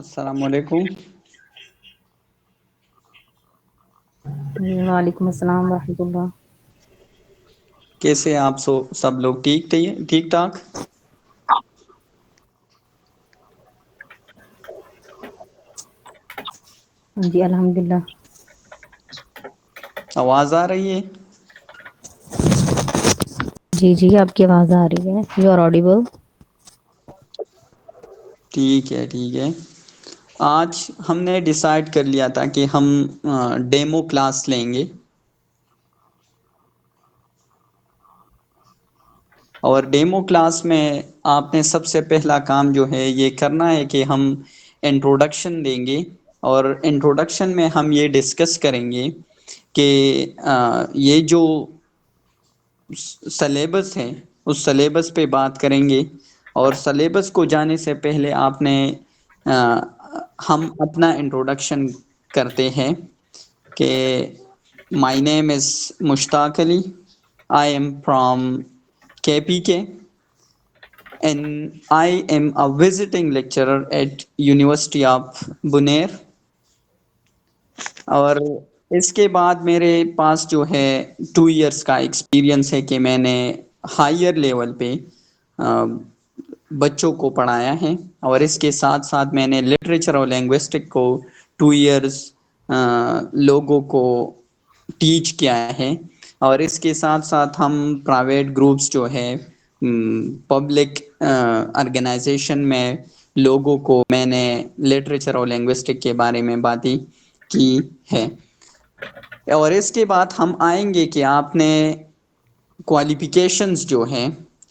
السلام علیکم۔ وعلیکم السلام ورحمۃ اللہ۔ کیسے آپ سب لوگ ٹھیک ٹھاک؟ جی الحمد للہ۔ آواز آ رہی ہے؟ جی جی آپ کی آواز آ رہی ہے، یو آر آڈیبل۔ ٹھیک ہے ٹھیک ہے۔ آج ہم نے ڈیسائیڈ کر لیا تھا کہ ہم ڈیمو کلاس لیں گے، اور ڈیمو کلاس میں آپ نے سب سے پہلا کام جو ہے یہ کرنا ہے کہ ہم انٹروڈکشن دیں گے، اور انٹروڈکشن میں ہم یہ ڈسکس کریں گے کہ یہ جو سلیبس ہے اس سلیبس پہ بات کریں گے، اور سلیبس کو جانے سے پہلے آپ نے ہم اپنا انٹروڈکشن کرتے ہیں کہ my name is Mushtaq Ali, I am from KPK and I am a visiting lecturer at University of Buner۔ اور اس کے بعد میرے پاس جو ہے 2 ایئرس کا ایکسپیرینس ہے کہ میں نے ہائر لیول پہ بچوں کو پڑھایا ہے، اور اس کے ساتھ ساتھ میں نے لٹریچر اور لینگوسٹک کو 2 ایئرس لوگوں کو ٹیچ کیا ہے، اور اس کے ساتھ ساتھ ہم پرائیویٹ گروپس جو ہے پبلک آرگنائزیشن میں لوگوں کو میں نے لٹریچر اور لینگوسٹک کے بارے میں باتیں کی ہے۔ اور اس کے بعد ہم آئیں گے کہ آپ نے کوالیفیکیشنز جو ہیں،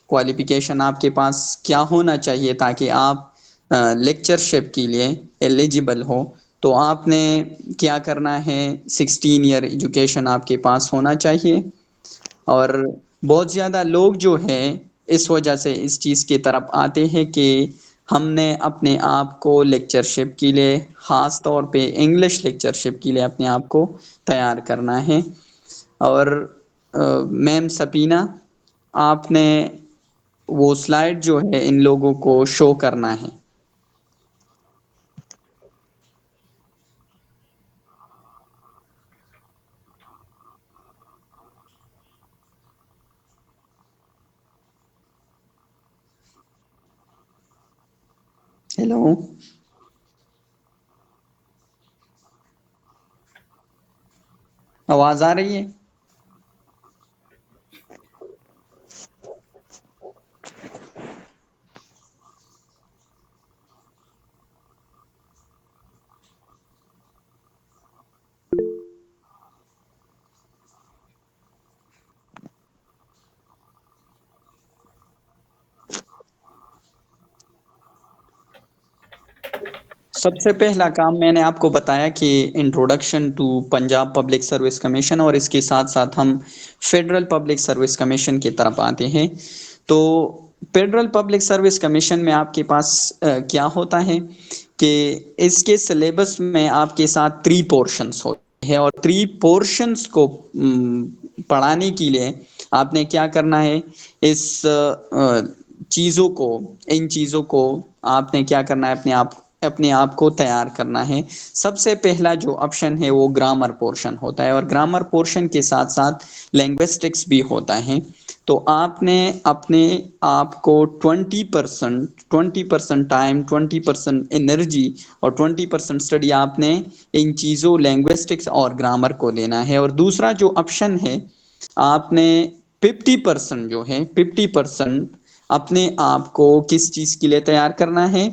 کوالیفیکیشن آپ کے پاس کیا ہونا چاہیے تاکہ آپ لیکچرشپ کے لیے ایلیجیبل ہو، تو آپ نے کیا کرنا ہے، 16 ایئر ایجوکیشن آپ کے پاس ہونا چاہیے۔ اور بہت زیادہ لوگ جو ہیں اس وجہ سے اس چیز کی طرف آتے ہیں کہ ہم نے اپنے آپ کو لیکچرشپ کے لیے، خاص طور پہ انگلش لیکچرشپ کے لیے اپنے آپ کو تیار کرنا ہے۔ اور میم سپینہ، آپ نے وہ سلائیڈ جو ہے ان لوگوں کو شو کرنا ہے۔ ہیلو، آواز آ رہی ہے؟ سب سے پہلا کام میں نے آپ کو بتایا کہ introduction to Punjab public service commission, اور اس کے ساتھ ساتھ ہم فیڈرل پبلک سروس کمیشن کی طرف آتے ہیں۔ تو فیڈرل پبلک سروس کمیشن میں آپ کے پاس کیا ہوتا ہے کہ اس کے سلیبس میں آپ کے ساتھ 3 پورشنز ہوتے ہیں، اور 3 پورشنز کو پڑھانے کے لیے آپ نے کیا کرنا ہے، اس ان چیزوں کو آپ نے کیا کرنا ہے، اپنے آپ کو تیار کرنا ہے۔ سب سے پہلا جو آپشن ہے وہ گرامر پورشن ہوتا ہے، اور گرامر پورشن کے ساتھ ساتھ لینگوسٹکس بھی ہوتا ہے۔ تو آپ نے اپنے آپ کو 20% ٹائم، 20% انرجی اور 20% اسٹڈی آپ نے ان چیزوں لینگوسٹکس اور گرامر کو لینا ہے۔ اور دوسرا جو آپشن ہے، آپ نے 50% جو ہے 50% اپنے آپ کو کس چیز کے لیے تیار کرنا ہے،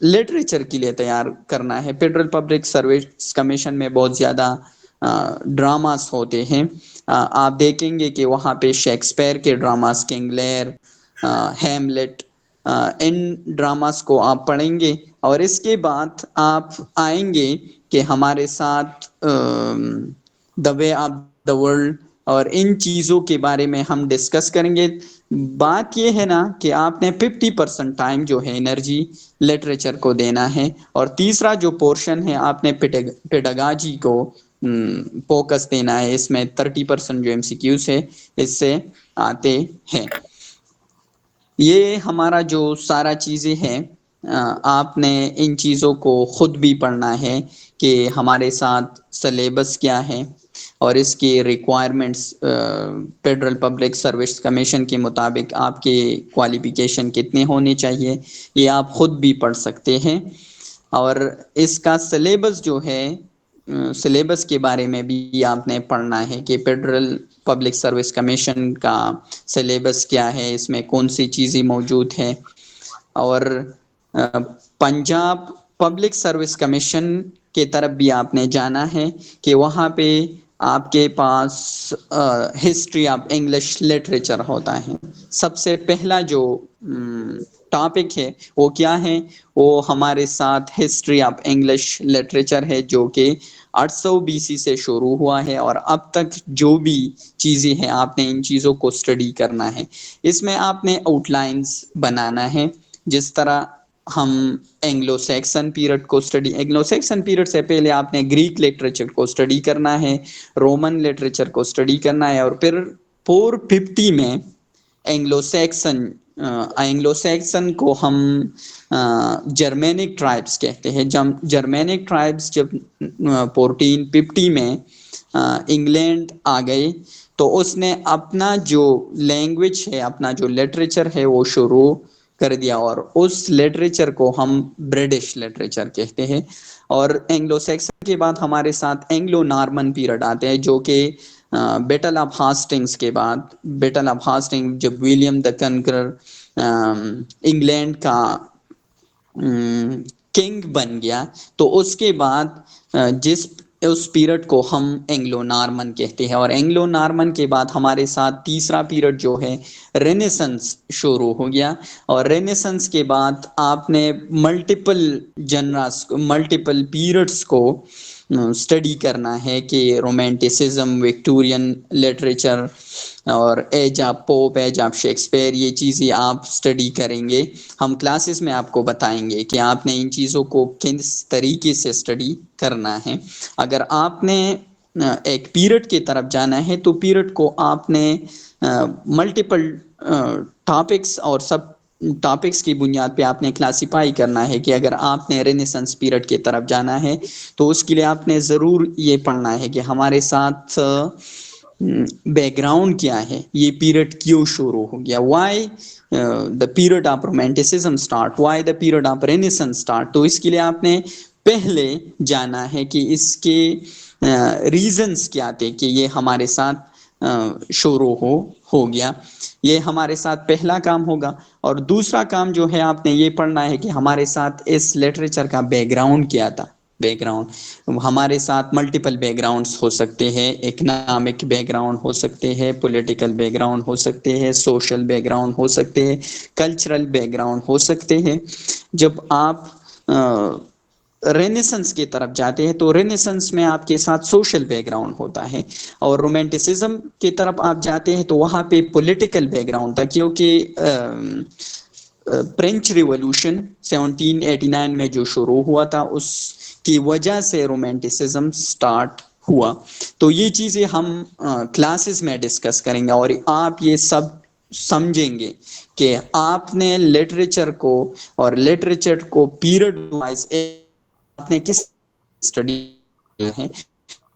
لٹریچر کے لیے تیار کرنا ہے۔ فیڈرل پبلک سروس کمیشن میں بہت زیادہ ڈراماز ہوتے ہیں، آپ دیکھیں گے کہ وہاں پہ شیکسپیئر کے dramas, king layer, Hamlet, in dramas کو آپ پڑھیں گے۔ اور اس کے بعد آپ آئیں گے کہ ہمارے ساتھ دا وے آف دا ورلڈ، اور ان چیزوں کے بارے میں ہم ڈسکس کریں گے۔ بات یہ ہے نا کہ آپ نے 50% ٹائم جو ہے انرجی لٹریچر کو دینا ہے، اور تیسرا جو پورشن ہے آپ نے پیڈاگاجی کو فوکس دینا ہے۔ اس میں 30% جو MCQs ہے اس سے آتے ہیں۔ یہ ہمارا جو سارا چیزیں ہیں آپ نے ان چیزوں کو خود بھی پڑھنا ہے کہ ہمارے ساتھ سلیبس کیا ہے اور اس کی requirements federal public service commission کے مطابق آپ کے کوالیفیکیشن کتنے ہونے چاہیے، یہ آپ خود بھی پڑھ سکتے ہیں۔ اور اس کا سلیبس جو ہے، سلیبس کے بارے میں بھی آپ نے پڑھنا ہے کہ فیڈرل پبلک سروس کمیشن کا سلیبس کیا ہے، اس میں کون سی چیزیں موجود ہیں۔ اور پنجاب پبلک سروس کمیشن کے طرف بھی آپ نے جانا ہے کہ وہاں پہ آپ کے پاس ہسٹری آف انگلش لٹریچر ہوتا ہے۔ سب سے پہلا جو ٹاپک ہے وہ کیا ہے، وہ ہمارے ساتھ ہسٹری آف انگلش لٹریچر ہے، جو کہ 800 BC سے شروع ہوا ہے اور اب تک جو بھی چیزیں ہیں آپ نے ان چیزوں کو اسٹڈی کرنا ہے۔ اس میں آپ نے آؤٹ لائنز بنانا ہے، جس طرح ہم اینگلو سیکسن پیریڈ کو اسٹڈی، اینگلو سیکسن پیریڈ سے پہلے آپ نے گریک لٹریچر کو اسٹڈی کرنا ہے، رومن لٹریچر کو اسٹڈی کرنا ہے، اور پھر 450 میں اینگلو سیکسن کو ہم جرمینک ٹرائبس کہتے ہیں۔ جرمینک ٹرائبس جب 1450 میں انگلینڈ آ گئے تو اس نے اپنا جو لینگویج ہے، اپنا جو لٹریچر ہے وہ شروع کر دیا، اور اس لٹریچر کو ہم برٹش لٹریچر کہتے ہیں۔ اور اینگلو سیکسن کے بعد ہمارے ساتھ اینگلو نارمن پیریڈ آتے ہیں، جو کہ بیٹل آف ہاسٹنگس کے بعد، بیٹل آف ہاسٹنگ جب ولیم دا کنکرر انگلینڈ کا کنگ بن گیا، تو اس کے بعد اس پیریڈ کو ہم اینگلو نارمن کہتے ہیں۔ اور اینگلو نارمن کے بعد ہمارے ساتھ تیسرا پیریڈ جو ہے رینیسنس شروع ہو گیا، اور رینیسنس کے بعد آپ نے ملٹیپل پیریڈز کو اسٹڈی کرنا ہے کہ رومانٹسزم، وکٹورین لٹریچر اور age of Pope, age of Shakespeare, یہ چیزیں آپ اسٹڈی کریں گے۔ ہم کلاسز میں آپ کو بتائیں گے کہ آپ نے ان چیزوں کو کس طریقے سے اسٹڈی کرنا ہے۔ اگر آپ نے ایک پیریڈ کی طرف جانا ہے تو پیریڈ کو آپ نے ملٹیپل ٹاپکس اور سب ٹاپکس کی بنیاد پہ آپ نے کلاسیفائی کرنا ہے کہ اگر آپ نے رینیسنس پیریڈ کی طرف جانا ہے تو اس کے لیے آپ نے ضرور یہ پڑھنا ہے کہ ہمارے ساتھ بیک گراؤنڈ کیا ہے، یہ پیریڈ کیوں شروع ہو گیا، why the period of romanticism start, why the period of renaissance start. تو اس کے لیے آپ نے پہلے جانا ہے کہ اس کے ریزنز کیا تھے کہ یہ ہمارے ساتھ شروع ہو گیا۔ یہ ہمارے ساتھ پہلا کام ہوگا۔ اور دوسرا کام جو ہے آپ نے یہ پڑھنا ہے کہ ہمارے ساتھ اس لٹریچر کا بیک گراؤنڈ کیا تھا۔ بیک گراؤنڈ ہمارے ساتھ ملٹیپل بیک گراؤنڈس ہو سکتے ہیں، اکنامک بیک گراؤنڈ ہو سکتے ہیں، پولیٹیکل بیک گراؤنڈ ہو سکتے ہیں، سوشل بیک گراؤنڈ ہو سکتے ہیں، کلچرل بیک گراؤنڈ ہو سکتے ہیں۔ جب آپ رینیسنس کی طرف جاتے ہیں تو رینیسنس میں آپ کے ساتھ سوشل بیک گراؤنڈ ہوتا ہے، اور رومانٹسزم کی طرف آپ جاتے ہیں تو وہاں پہ پولیٹیکل بیک گراؤنڈ تھا، کیونکہ فرینچ ریولوشن 1789 میں جو شروع ہوا تھا اس کی وجہ سے رومانٹسزم سٹارٹ ہوا۔ تو یہ چیزیں ہم کلاسز میں ڈسکس کریں گے، اور آپ یہ سب سمجھیں گے کہ آپ نے لٹریچر کو اور لٹریچر کو پیریڈ وائز آپ نے کس اسٹڈی ہے۔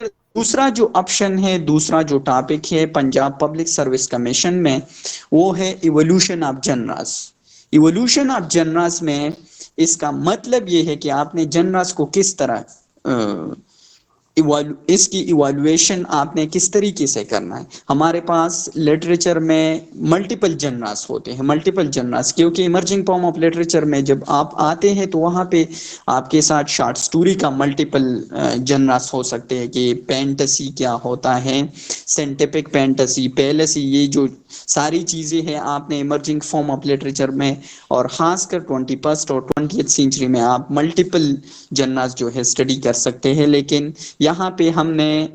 دوسرا جو آپشن ہے، دوسرا جو ٹاپک ہے پنجاب پبلک سروس کمیشن میں، وہ ہے ایوولوشن آف جنراس۔ ایوولوشن آف جنراس میں اس کا مطلب یہ ہے کہ آپ نے جنراس کو کس طرح اس کی ایوالویشن آپ نے کس طریقے سے کرنا ہے۔ ہمارے پاس لٹریچر میں ملٹیپل جنراس ہوتے ہیں، ملٹیپل جنراس، کیونکہ ایمرجنگ فارم آف لٹریچر میں جب آپ آتے ہیں تو وہاں پہ آپ کے ساتھ شارٹ سٹوری کا ملٹیپل جنراس ہو سکتے ہیں کہ پینٹسی کیا ہوتا ہے، سینٹیفک پینٹسی، پیلسی، یہ جو ساری چیزیں ہیں آپ نے ایمرجنگ فارم آف لٹریچر میں، اور خاص کر 21 اور 20 سینچری میں آپ ملٹیپل جنراس جو ہے اسٹڈی کر سکتے ہیں۔ لیکن یہاں پہ ہم نے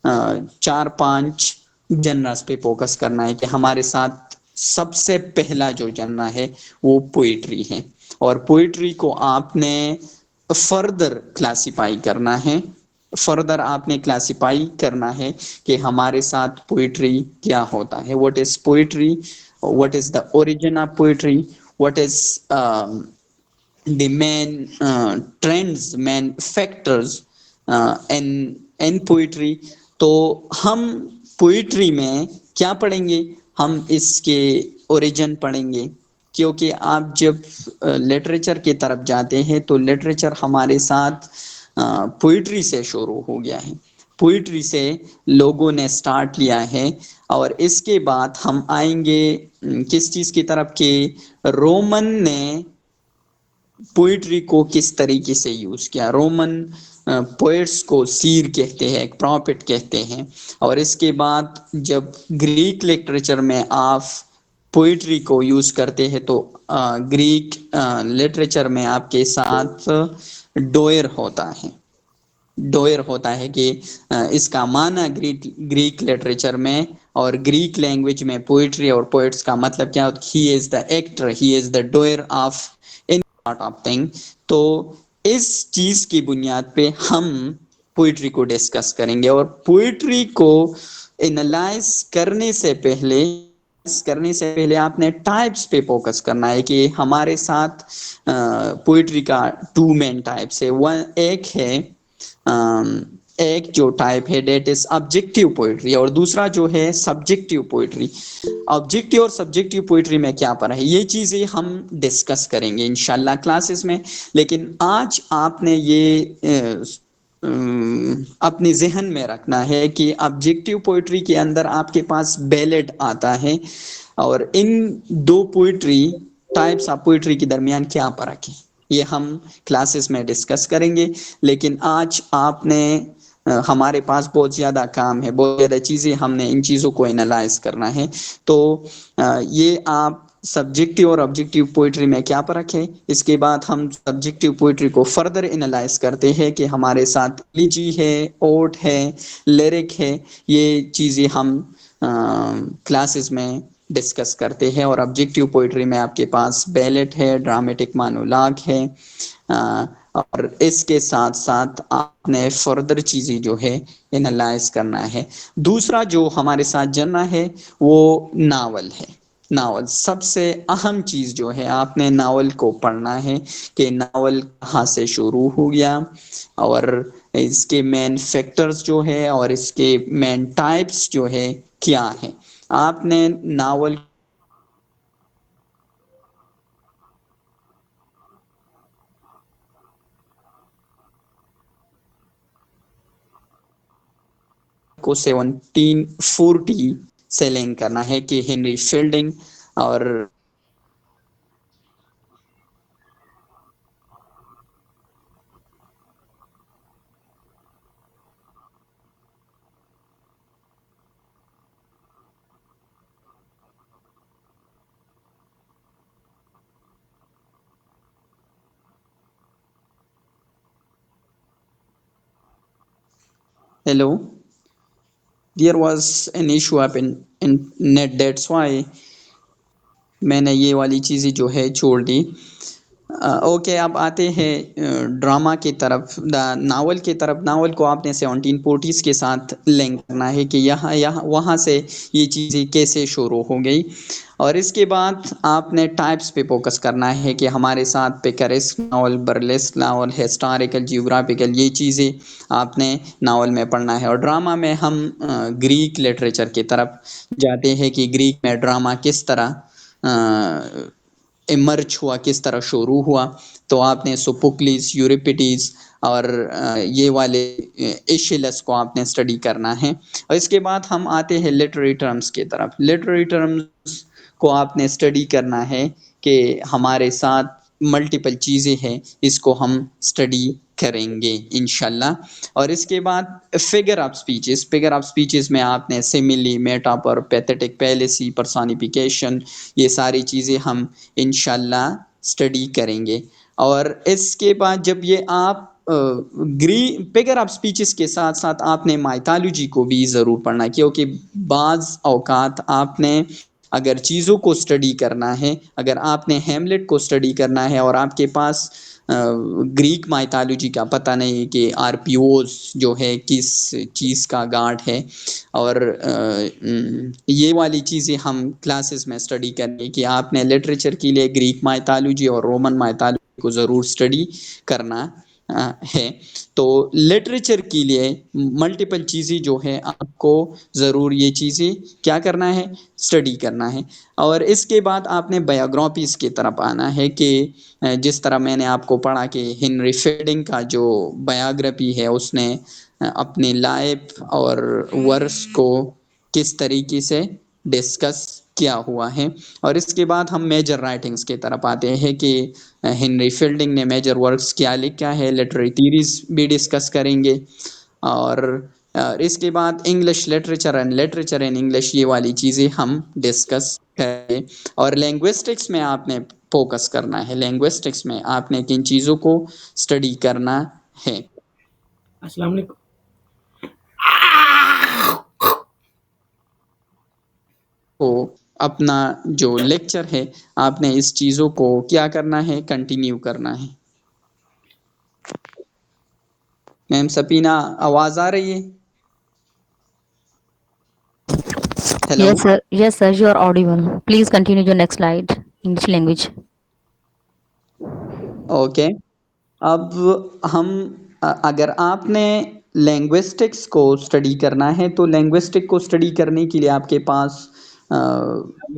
4-5 جنراس پہ فوکس کرنا ہے کہ ہمارے ساتھ سب سے پہلا جو جنرا ہے وہ پوئٹری ہے، اور پوئٹری کو آپ نے فردر کلاسیفائی کرنا ہے، فردر آپ نے کلاسیفائی کرنا ہے کہ ہمارے ساتھ پوئٹری کیا ہوتا ہے، what is poetry, what is the origin of poetry, what is the main trends, main factors in poetry. تو ہم poetry میں کیا پڑھیں گے؟ ہم اس کے اوریجن پڑھیں گے، کیونکہ آپ جب لٹریچر کی طرف جاتے ہیں تو لٹریچر ہمارے ساتھ پوئٹری سے شروع ہو گیا ہے، پوئٹری سے لوگوں نے سٹارٹ لیا ہے، اور اس کے بعد ہم آئیں گے کس چیز کی طرف کہ رومن نے پوئٹری کو کس طریقے سے یوز کیا۔ رومن پوئٹس کو سیر کہتے ہیں، ایک پروفٹ کہتے ہیں، اور اس کے بعد جب گریک لٹریچر میں آپ پوئٹری کو یوز کرتے ہیں تو گریک لٹریچر میں آپ کے ساتھ ڈوئر ہوتا ہے، ڈوئر ہوتا ہے کہ اس کا معنی گریک لٹریچر میں اور گریک لینگویج میں پوئٹری اور پوئٹس کا مطلب کیا ہوتا ہے؟ He is the actor, he is the doer of any part of thing. تو اس چیز کی بنیاد پہ ہم پوئٹری کو ڈسکس کریں گے، اور پوئٹری کو انالائز کرنے سے پہلے آپ نے ٹائپس پہ فوکس کرنا ہے کہ ہمارے ساتھ پوئٹری کا ٹو مین ٹائپس ہے۔ ایک جو ٹائپ ہے دیٹ از آبجیکٹیو پوئٹری، اور دوسرا جو ہے سبجیکٹیو پوئٹری۔ آبجیکٹیو اور سبجیکٹیو پوئٹری میں کیا فرق ہے، یہ چیزیں ہم ڈسکس کریں گے انشاءاللہ کلاسز میں، لیکن آج آپ نے یہ اپنے ذہن میں رکھنا ہے کہ آبجیکٹیو پوئٹری کے اندر آپ کے پاس بیلڈ آتا ہے، اور ان دو پوئٹری ٹائپس آف پوئٹری کے درمیان کیا فرق ہے یہ ہم کلاسز میں ڈسکس کریں گے۔ لیکن آج آپ نے ہمارے پاس بہت زیادہ کام ہے، بہت زیادہ چیزیں ہم نے ان چیزوں کو انالائز کرنا ہے، تو یہ آپ سبجیکٹیو اور آبجیکٹیو پوئٹری میں کیا فرق ہے، اس کے بعد ہم سبجیکٹیو پوئٹری کو فردر انالائز کرتے ہیں کہ ہمارے ساتھ لیجی ہے، اوٹ ہے، لیرک ہے، یہ چیزیں ہم کلاسز میں ڈسکس کرتے ہیں۔ اور آبجیکٹیو پوئٹری میں آپ کے پاس بیلٹ ہے، ڈرامیٹک مونولاگ ہے، اور اس کے ساتھ ساتھ آپ نے فردر چیزیں جو ہے انالائز کرنا ہے۔ دوسرا جو ہمارے ساتھ جنرا ہے وہ ناول ہے۔ ناول سب سے اہم چیز جو ہے، آپ نے ناول کو پڑھنا ہے کہ ناول کہاں سے شروع ہو گیا، اور اس کے مین فیکٹرز جو ہے اور اس کے مین ٹائپس جو ہے کیا ہے۔ آپ نے ناول کو 1740 سے لنک کرنا ہے کہ ہنری فیلڈنگ اور hello, there was an issue up in net, that's why میں نے یہ والی چیزیں جو ہے چھوڑ دی۔ اوکے، اب آتے ہیں ڈراما کی طرف، ناول کی طرف۔ ناول کو آپ نے 1740s کے ساتھ لنک کرنا ہے کہ یہاں وہاں سے یہ چیزیں کیسے شروع ہو گئی، اور اس کے بعد آپ نے ٹائپس پہ فوکس کرنا ہے کہ ہمارے ساتھ پکریسک ناول، برلیسک ناول، ہسٹوریکل، جیوگرافیکل، یہ چیزیں آپ نے ناول میں پڑھنا ہے۔ اور ڈرامہ میں ہم گریک لٹریچر کی طرف جاتے ہیں کہ گریک میں ڈرامہ کس طرح ایمرج ہوا، کس طرح شروع ہوا۔ تو آپ نے سوفوکلیس، یوریپیڈیز اور یہ والے ایشیلس کو آپ نے اسٹڈی کرنا ہے۔ اور اس کے بعد ہم آتے ہیں لٹریری ٹرمز کی طرف۔ لٹریری ٹرمز کو آپ نے اسٹڈی کرنا ہے کہ ہمارے ساتھ ملٹیپل چیزیں ہیں، اس کو ہم اسٹڈی کریں گے انشاءاللہ۔ اور اس کے بعد figure of speeches, figure of speeches میں آپ نے سیملی، میٹافر، پیتھیٹک، پیلیسی، پرسونیفیکیشن، یہ ساری چیزیں ہم انشاءاللہ اسٹڈی کریں گے۔ اور اس کے بعد جب یہ آپ فگر آف سپیچز کے ساتھ ساتھ آپ نے مائتالوجی کو بھی ضرور پڑھنا، کیونکہ بعض اوقات آپ نے اگر چیزوں کو اسٹڈی کرنا ہے، اگر آپ نے ہیملیٹ کو اسٹڈی کرنا ہے اور آپ کے پاس گریک مائتالوجی کا پتہ نہیں کہ آرپیوز جو ہے کس چیز کا گاڈ ہے، اور یہ والی چیزیں ہم کلاسز میں اسٹڈی کریں کہ آپ نے لٹریچر کے لیے گریک مائتالوجی اور رومن مائتالوجی کو ضرور اسٹڈی کرنا ہے. تو لٹریچر کے لیے ملٹیپل چیزیں جو ہے آپ کو ضرور یہ چیزیں کیا کرنا ہے، اسٹڈی کرنا ہے. اور اس کے بعد آپ نے بایوگرافیز کی طرف آنا ہے کہ جس طرح میں نے آپ کو پڑھا کہ ہنری فیلڈنگ کا جو بایوگرافی ہے اس نے اپنی لائف اور ورس کو کس طریقے سے ڈسکس کیا ہوا ہے. اور اس کے بعد ہم میجر رائٹنگز کی طرف آتے ہیں کہ ہنری فیلڈنگ نے میجر ورکس کیا لکھا ہے، لٹریری تھیریز بھی ڈسکس کریں گے. اور اس کے بعد English literature and literature in English, یہ والی چیزیں ہم ڈسکس کریں. اور لینگوسٹکس میں آپ نے فوکس کرنا ہے، لینگوسٹکس میں آپ نے کن چیزوں کو اسٹڈی کرنا ہے. السلام علیکم. تو اپنا جو لیکچر ہے آپ نے اس چیزوں کو کیا کرنا ہے، کنٹینیو کرنا ہے. میم سپینہ آواز آ رہی ہے؟ Hello. Yes sir, you are audible. Please continue your next slide. English language. Okay. اب ہم اگر آپ نے لینگوسٹکس کو اسٹڈی کرنا ہے تو لینگوسٹک کو اسٹڈی کرنے کے لیے آپ کے پاس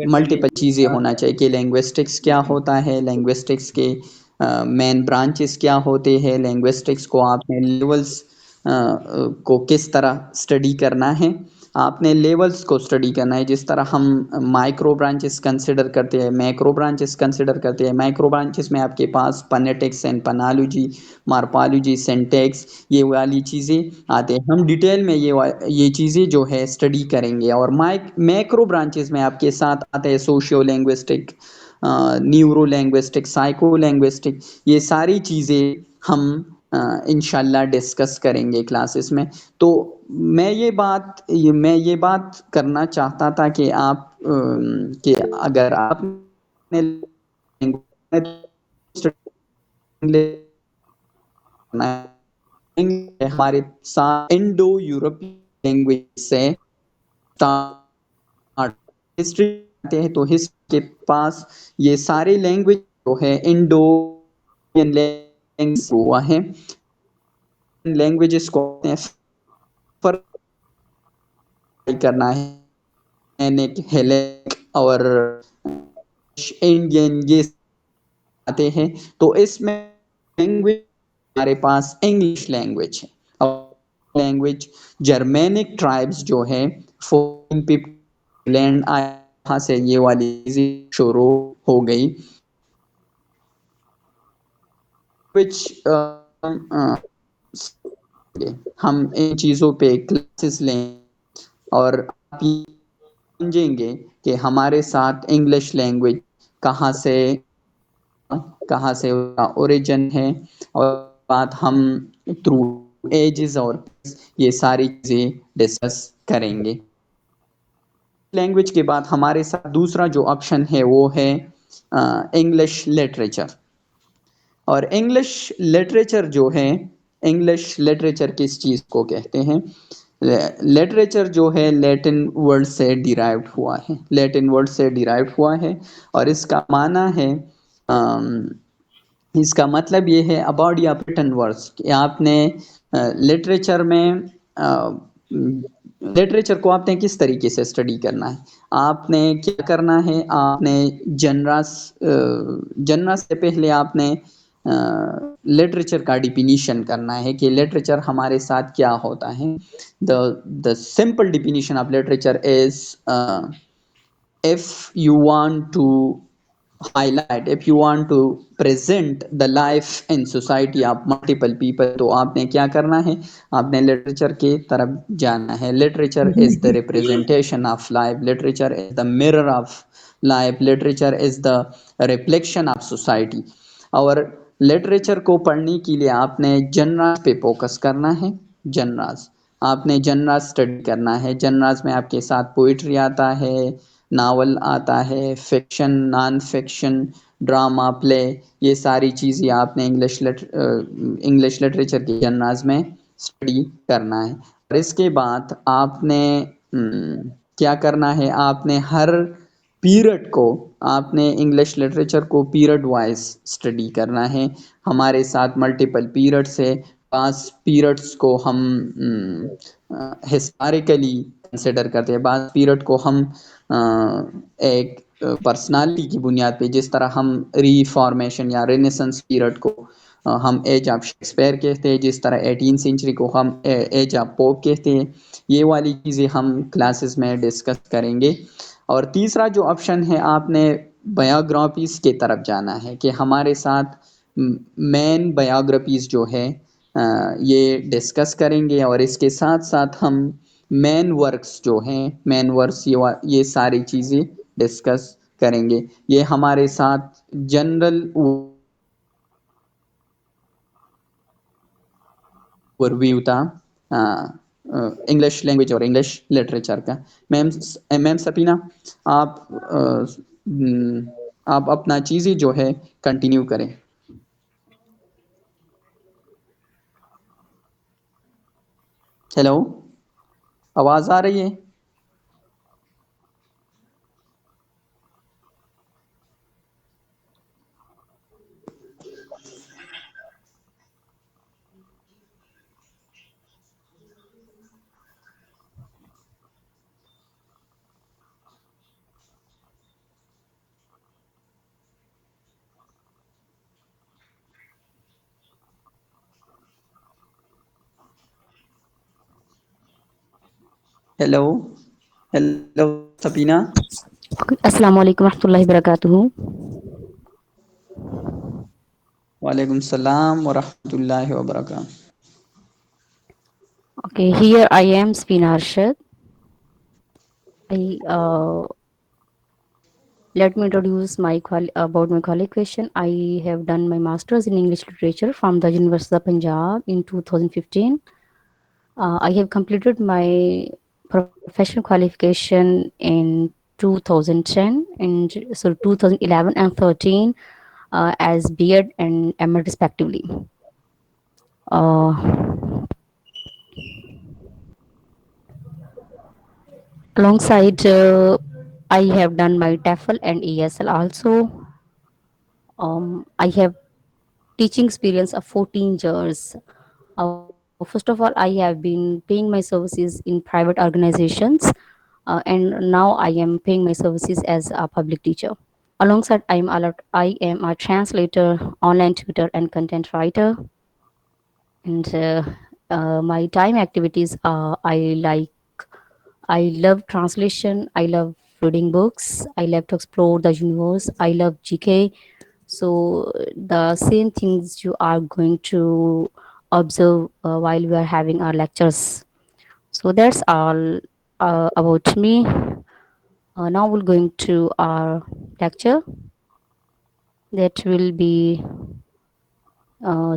ملٹیپل چیزیں ہونا چاہیے کہ لینگوسٹکس کیا ہوتا ہے، لینگوسٹکس کے مین برانچز کیا ہوتے ہیں، لینگوسٹکس کو آپ نے لیولز کو کس طرح اسٹڈی کرنا ہے. آپ نے لیولز کو اسٹڈی کرنا ہے جس طرح ہم مائکرو برانچز کنسیڈر کرتے ہیں، میکرو برانچز کنسیڈر کرتے ہیں. مائکرو برانچز میں آپ کے پاس فنیٹکس اینڈ پنالوجی، مارپالوجی، سینٹیکس، یہ والی چیزیں آتے ہیں. ہم ڈیٹیل میں یہ چیزیں جو ہے اسٹڈی کریں گے. اور میکرو برانچز میں آپ کے ساتھ آتے ہیں socio linguistic, neuro linguistic, psycho linguistic. یہ ساری چیزیں ہم انشاءاللہ ڈسکس کریں گے کلاسز میں. تو میں یہ بات کرنا چاہتا تھا کہ اگر آپ نے ہمارے ساتھ انڈو یورپین لینگویج سے ہسٹری آتے ہیں تو ہسٹری کے پاس یہ سارے لینگویج جو ہے انڈو لینگویج ہوا ہے. لینگویجز کو کرنا ہے ہیلک اور انڈین یہ آتے ہیں. تو اس میں لینگویج ہمارے پاس انگلش لینگویج ہے. اور لینگویج جرمینک ٹرائبس جو ہے لینڈ یہاں سے یہ والی شروع ہو گئی. ہم ان چیزوں پہ کلاسز لیں اور آپ سمجھیں گے کہ ہمارے ساتھ انگلش لینگویج کہاں سے اس کا اوریجن ہے. اور بات ہم تھرو ایجز اور یہ ساری چیزیں ڈسکس کریں گے. لینگویج کے بعد ہمارے ساتھ دوسرا جو آپشن ہے وہ ہے انگلش لٹریچر. اور انگلش لٹریچر جو ہے، انگلش لٹریچر کس چیز کو کہتے ہیں؟ لٹریچر جو ہے لیٹن ورڈ سے ڈیرائیوڈ ہوا ہے، لیٹن ورڈ سے ڈیرائیوڈ ہوا ہے. اور اس کا معنی ہے اس کا مطلب یہ ہے a body of written words کہ آپ نے لٹریچر میں لٹریچر کو آپ نے کس طریقے سے اسٹڈی کرنا ہے. آپ نے کیا کرنا ہے، آپ نے جنرا سے پہلے آپ نے لٹریچر کا ڈیفینیشن کرنا ہے کہ لٹریچر ہمارے ساتھ کیا ہوتا ہے. the simple definition of literature is if you want to highlight, if you want to present the life in society of multiple people تو آپ نے کیا کرنا ہے، آپ نے لٹریچر کی طرف جانا ہے. Literature is the representation of life, literature is the mirror of life, literature is the reflection of society. اور لٹریچر کو پڑھنے کے لیے آپ نے جنراز پہ فوکس کرنا ہے. جنراز آپ نے جنراز اسٹڈی کرنا ہے. جنراز میں آپ کے ساتھ پوئٹری آتا ہے، ناول آتا ہے، فکشن، نان فکشن، ڈرامہ، پلے، یہ ساری چیزیں آپ نے انگلش لٹریچر کے جنراز میں اسٹڈی کرنا ہے. اور اس کے بعد آپ نے کیا کرنا ہے، آپ نے ہر پیریڈ کو آپ نے انگلش لٹریچر کو پیریڈ وائز اسٹڈی کرنا ہے. ہمارے ساتھ ملٹیپل پیریڈس ہے. بعض پیریڈس کو ہم ہسٹوریکلی کنسیڈر کرتے ہیں, بعض پیریڈ کو ہم ایک پرسنالٹی کی بنیاد پہ, جس طرح ہم ری فارمیشن یا رینیسنس پیریڈ کو ہم ایج آف شیکسپیئر کہتے ہیں, جس طرح 18 سینچری کو ہم ایج آف پوپ کہتے ہیں. یہ والی چیزیں ہم کلاسز میں ڈسکس کریں گے. اور تیسرا جو آپشن ہے, آپ نے بایوگرافیز کی طرف جانا ہے کہ ہمارے ساتھ مین بایوگرافیز جو ہے یہ ڈسکس کریں گے, اور اس کے ساتھ ساتھ ہم مین ورکس جو ہیں, مین ورکس یہ ساری چیزیں ڈسکس کریں گے. یہ ہمارے ساتھ جنرل اوور ویو تھا انگلش لینگویج اور انگلش لٹریچر کا. میم سفینہ, آپ اپنا چیزیں جو ہے کنٹینیو کریں. ہیلو, آواز آ رہی ہے؟ ہیلو ہیلو سفینہ. السلام علیکم ورحمۃ اللہ وبرکاتہ. وعلیکم السلام ورحمۃ اللہ وبرکاتہ. Okay, here I am, Spina Arshad. Let me introduce about my qualification. I have done my master's in English literature from the University of Punjab in 2015. I have completed my professional qualification in 2010 and 2011 and 13 as B.Ed and M.Ed respectively. Alongside, I have done my TEFL and ESL also. I have teaching experience of 14 years. First of all, I have been paying my services in private organizations, and now I am paying my services as a public teacher. Alongside, I am a translator, online tutor, and content writer. And my time activities are I love translation, I love reading books, I love to explore the universe, I love GK. So the same things you are going to observe while we are having our lectures. So that's all about me. Now we're going to our lecture that will be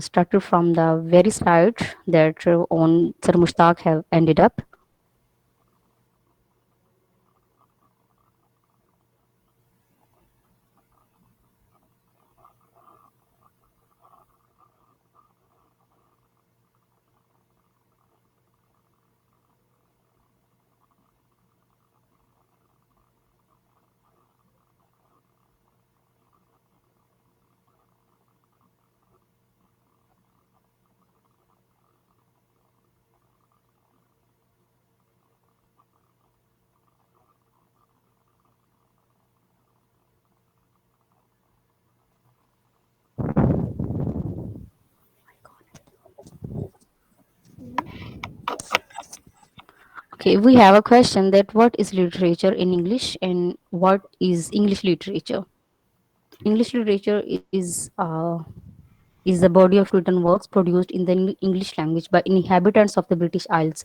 started from the very slide that on Sir Mushtaq have ended up. Okay, we have a question that what is literature in English and what is English literature? English literature is the body of written works produced in the English language by inhabitants of the British Isles.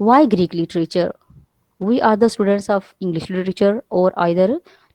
why Greek literature? We are the students of English literature or either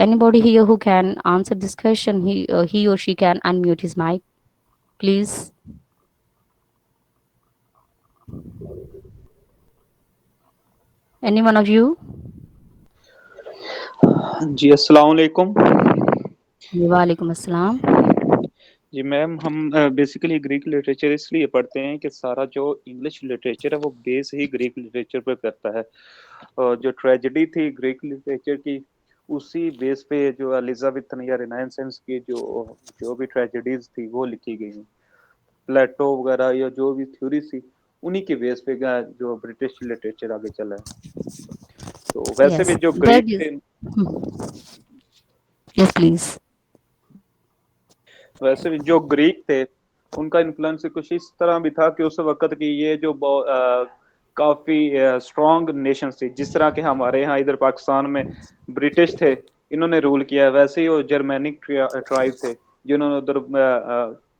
anybody here who can answer this question, he or she can unmute his mic, please. Any one of you? جی السلام علیکم. وعلیکم السلام. جی میم ہم basically Greek literature اس لیے پڑھتے ہیں کہ سارا جو انگلش لٹریچر ہے وہ بیس ہی گریک لٹریچر پہ کرتا ہے. جو ٹریجڈی تھی گریک لٹریچر کی اسی بیس پہ جو الیزابتھن یا رینائنسنس کی جو بھی ٹریجڈیز تھی وہ لکھی گئی ہیں. پلیٹو وغیرہ یا جو بھی تھیوری تھی انہی کے بیس پہ جو برٹش لٹریچر آگے چلا ہے. تو ویسے بھی Yes, جو that گریک is. تھے Yes, please. ویسے بھی جو گریک تھے ان کا انفلوئنس کچھ اس طرح بھی تھا کہ اس وقت کی یہ جو کافی اسٹرانگ نیشنز تھی. جس طرح کہ ہمارے یہاں ادھر پاکستان میں برٹش تھے انہوں نے رول کیا ہے، ویسے ہی وہ جرمینک ٹرائب تھے جنہوں نے ادھر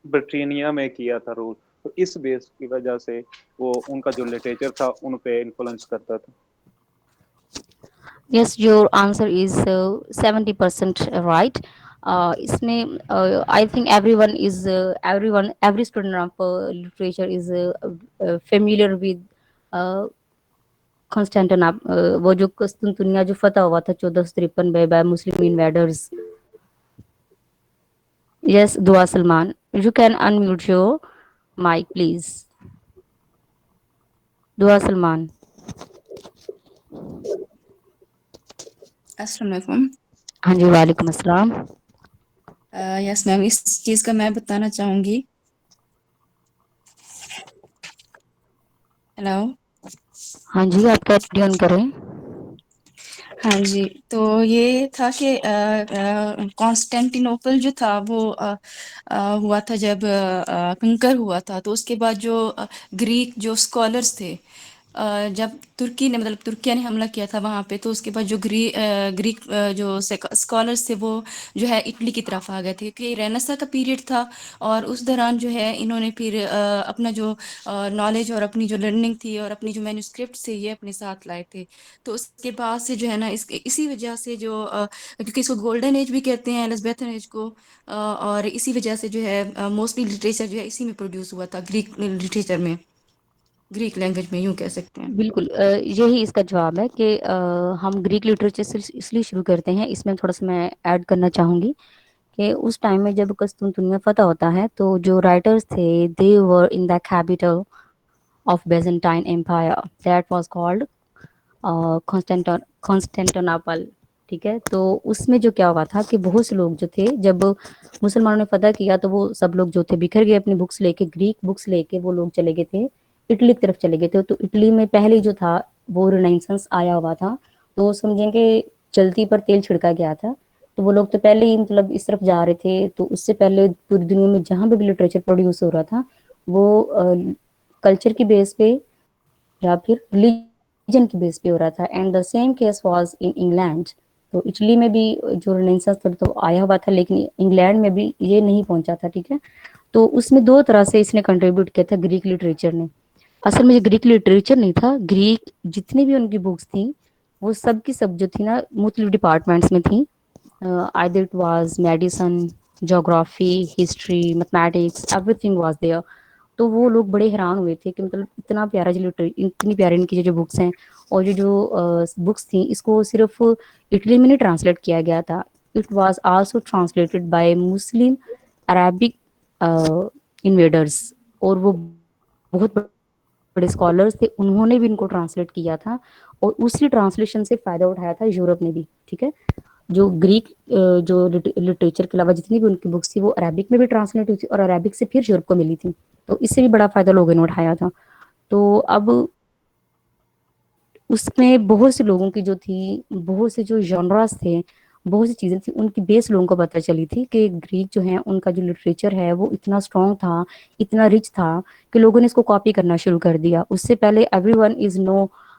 برٹینیا میں کیا تھا رول. تو اس بیس کی وجہ سے وہ ان کا جو لٹریچر تھا ان پہ انفلوئنس کرتا تھا. Yes, your answer is 70% right. اس میں I think every student of literature is familiar with Constantinople. وہ جو قسطنطنیہ جو فتح ہوا تھا 1453 میں by Muslim invaders. Yes, Dua Salman, you can unmute your mic, please. Dua Salman. السلام علیکم. ہاں جی وعلیکم السلام. یس میم اس چیز کا میں بتانا چاہوں گی. ہیلو. ہاں جی آپ کیپٹن آن کریں. ہاں جی تو یہ تھا کہ کانسٹینٹینوپل جو تھا وہ ہوا تھا جب کنکر ہوا تھا. تو اس کے بعد جو گریک جو اسکالرس تھے جب ترکی نے مطلب ترکیہ نے حملہ کیا تھا وہاں پہ تو اس کے بعد جو گریک جو اسکالرس تھے وہ جو ہے اٹلی کی طرف آ گئے تھے کیونکہ رینیسا کا پیریڈ تھا. اور اس دوران جو ہے انہوں نے پھر اپنا جو نالج اور اپنی جو لرننگ تھی اور اپنی جو مینوسکرپٹ تھے یہ اپنے ساتھ لائے تھے. تو اس کے بعد سے جو ہے نا اسی وجہ سے جو کیونکہ اس کو گولڈن ایج بھی کہتے ہیں ایلزابیتھن ایج کو. اور اسی وجہ سے جو ہے موسٹلی لٹریچر جو ہے اسی میں پروڈیوس ہوا تھا گریک لٹریچر میں گریک لینگویج میں یوں کہہ سکتے ہیں. بالکل یہی اس کا جواب ہے کہ ہم گریک لٹریچر سے اس لیے شروع کرتے ہیں. اس میں تھوڑا سا میں ایڈ کرنا چاہوں گی کہ اس ٹائم میں جب قسطنطنیہ فتح ہوتا ہے تو جو رائٹرز تھے they were in the capital of Byzantine Empire that was called Constantinople. ٹھیک ہے. تو اس میں جو کیا ہوا تھا کہ بہت سے لوگ جو تھے جب مسلمانوں نے فتح کیا تو وہ سب لوگ جو تھے بکھر گئے اپنی بکس لے کے گریک بکس لے کے وہ لوگ چلے گئے تھے اٹلی کی طرف چلے گئے تھے. تو اٹلی میں پہلے جو تھا وہ رینیسانس آیا ہوا تھا تو سمجھیں کہ چلتی پر تیل چھڑکا گیا تھا. تو وہ لوگ تو پہلے ہی مطلب اس طرف جا رہے تھے. تو اس سے پہلے پوری دنیا میں جہاں پہ بھی لٹریچر پروڈیوس ہو رہا تھا وہ کلچر کی بیس پہ یا پھر ریلیجن کی بیس پہ ہو رہا تھا. And the same case was in England. تو اٹلی میں بھی جو رینیسانس تو آیا ہوا تھا لیکن انگلینڈ میں بھی یہ نہیں پہنچا تھا. ٹھیک ہے. تو اس میں دو طرح سے اس نے کنٹریبیوٹ کیا تھا گریک لٹریچر نے. اصل میں یہ گریک لٹریچر نہیں تھا. گریک جتنی بھی ان کی بکس تھیں وہ سب کی سب جو تھی نا مختلف ڈپارٹمنٹس میں تھیں. either it was medicine, geography, history, mathematics, everything was there. تو وہ لوگ بڑے حیران ہوئے تھے کہ مطلب اتنا پیارا اتنی پیاری ان کی جو بکس ہیں اور یہ جو بکس تھیں اس کو صرف اٹلی میں نہیں ٹرانسلیٹ کیا گیا تھا. It was also translated by Muslim Arabic invaders. اور وہ بہت بڑے اسکالرس تھے انہوں نے بھی ان کو ٹرانسلیٹ کیا تھا اور اسی ٹرانسلیشن سے فائدہ اٹھایا تھا یورپ نے بھی. ٹھیک ہے. جو گریک جو لٹریچر کے علاوہ جتنی بھی ان کی بکس تھی وہ عربک میں بھی ٹرانسلیٹ ہوئی تھی اور عربک سے پھر یورپ کو ملی تھی. تو اس سے بھی بڑا فائدہ لوگوں نے اٹھایا تھا. تو اب اس میں بہت سے لوگوں کی جو تھی بہت سے جو جانراز تھے بہت سی چیزیں تھیں ان کی بیس لوگوں کو پتہ چلی تھی کہ گریک جو ہے ان کا جو لٹریچر ہے وہ اتنا اسٹرانگ تھا اتنا رچ تھا کہ لوگوں نے اس کو کاپی کرنا شروع کر دیا. اس سے پہلے every one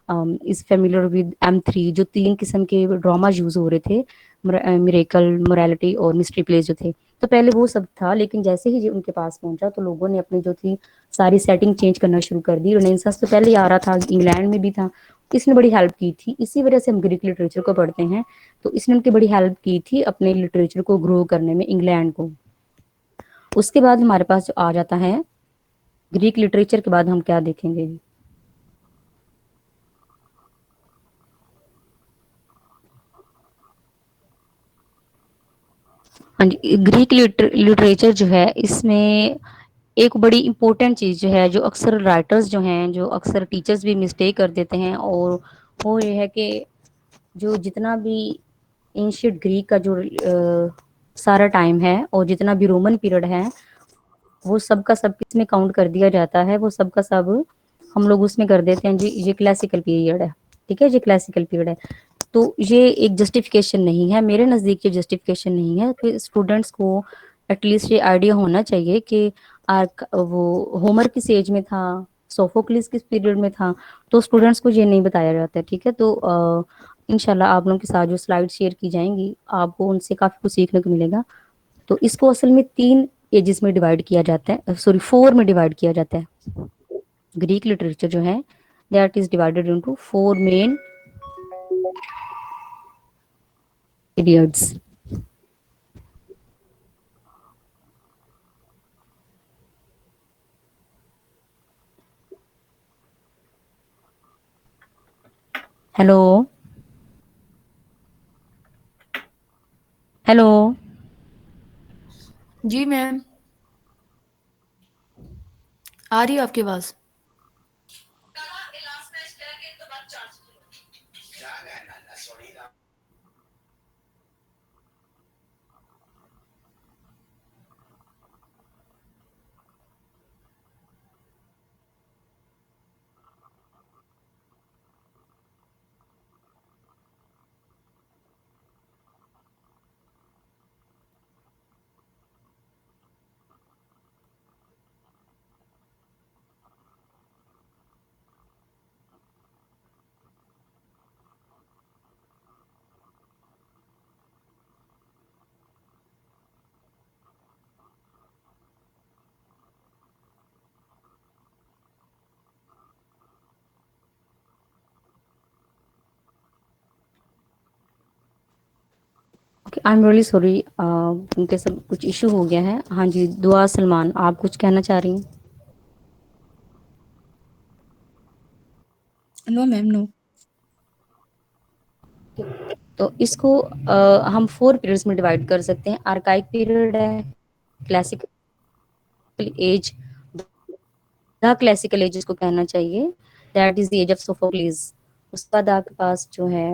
is familiar with M3 جو 3 قسم کے ڈراما یوز ہو رہے تھے میریکل موریلٹی اور مسٹری پلیز جو تھے. تو پہلے وہ سب تھا لیکن جیسے ہی ان کے پاس پہنچا تو لوگوں نے اپنی جو تھی ساری سیٹنگ چینج کرنا شروع کر دی. رینیسانس تو پہلے ہی آ رہا تھا انگلینڈ میں بھی تھا اس نے بڑی ہیلپ کی تھی. اسی وجہ سے ہم گریک لٹریچر کو پڑھتے ہیں. تو اس نے ان کی بڑی ہیلپ کی تھی اپنے لٹریچر کو گرو کرنے میں, انگلینڈ کو. اس کے بعد ہمارے پاس جو آ جاتا ہے گریک لٹریچر کے بعد ہم کیا دیکھیں گے. ہاں جی, گریک لٹریچر جو ہے اس میں ایک بڑی امپورٹنٹ چیز جو ہے, جو اکثر رائٹرز جو ہیں, جو اکثر ٹیچرز بھی مسٹیک کر دیتے ہیں, اور وہ یہ ہے کہ جو جتنا بھی اینشینٹ گریک کا جو سارا ٹائم ہے اور جتنا بھی رومن پیریڈ ہے وہ سب کا سب کس میں کاؤنٹ کر دیا جاتا ہے, وہ سب کا سب ہم لوگ اس میں کر دیتے ہیں جی یہ کلاسیکل پیریڈ ہے. ٹھیک ہے, یہ کلاسیکل پیریڈ ہے. تو یہ ایک جسٹیفیکیشن نہیں ہے, میرے نزدیک یہ جسٹیفیکیشن نہیں ہے کہ اسٹوڈینٹس کو ایٹ لیسٹ یہ آئیڈیا ہونا چاہیے کہ وہ ہومر کس ایج میں تھا, سوفوکلس کس پیریڈ میں تھا. تو اسٹوڈینٹس کو یہ نہیں بتایا جاتا ہے. ٹھیک ہے, تو انشاءاللہ آپ لوگوں کے ساتھ جو سلائڈ شیئر کی جائیں گی آپ کو ان سے کافی کچھ سیکھنے کو ملے گا. تو اس کو اصل میں 3 ایجز میں ڈیوائڈ کیا جاتا ہے, سوری 4 میں ڈیوائڈ کیا جاتا ہے. گریک لٹریچر جو ہے that is divided into 4 main periods. Hello hello جی میم, آ رہی ہے آپ کی آواز. آئی ایم ریئلی سوری, ان کے سب کچھ ایشو ہو گیا ہے. ہاں جی, دعا سلمان آپ کچھ کہنا چاہ رہی ہیں؟ نو میم, نو. تو اس کو ہم 4 پیریڈس میں ڈیوائڈ کر سکتے ہیں. آرکائک پیریڈ ہے, classical age, the classical age اس کو کہنا چاہیے, that is the age of Sophocles. اس کے بعد آپ کے پاس جو ہے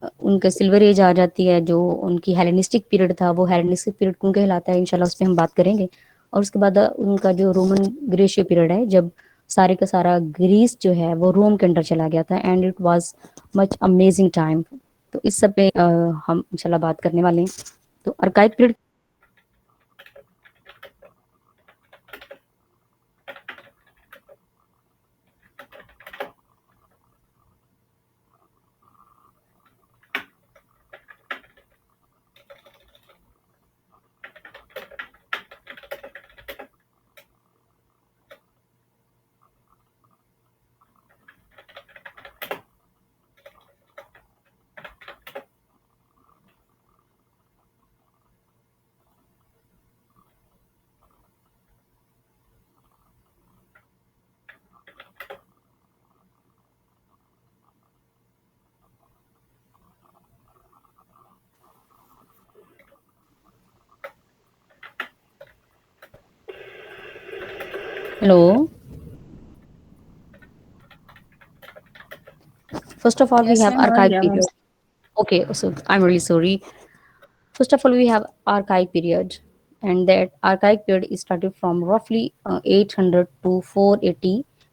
ان کا سلور ایج آ جاتی ہے, جو ان کی ہیلینسٹک پیریڈ تھا, وہ ہیلینسٹک پیریڈ کیوں کہلاتا ہے انشاءاللہ اس پہ ہم بات کریں گے. اور اس کے بعد ان کا جو رومن گریشیا پیریڈ ہے, جب سارے کا سارا گریس جو ہے وہ روم کے اندر چلا گیا تھا, and it was much amazing time. تو اس سب پہ ہم انشاءاللہ بات کرنے والے ہیں. تو archaic period Hello. First of all, we yes have ma'am, آ رہی ہے archaic آواز. period. Okay, so I'm really sorry. First of all, we have archaic period, and that archaic period is started from roughly 800 to 480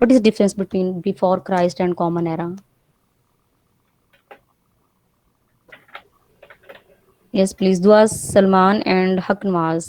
What is the difference between before Christ and common era? Yes, please. Dua Salman and Haq Nawaz.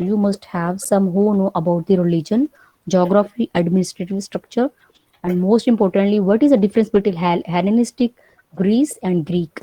you must have some who know about the religion, geography, administrative structure, and most importantly, what is the difference between Hellenistic, Greece and Greek.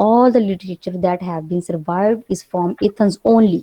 all the literature that have been survived is from Athens only।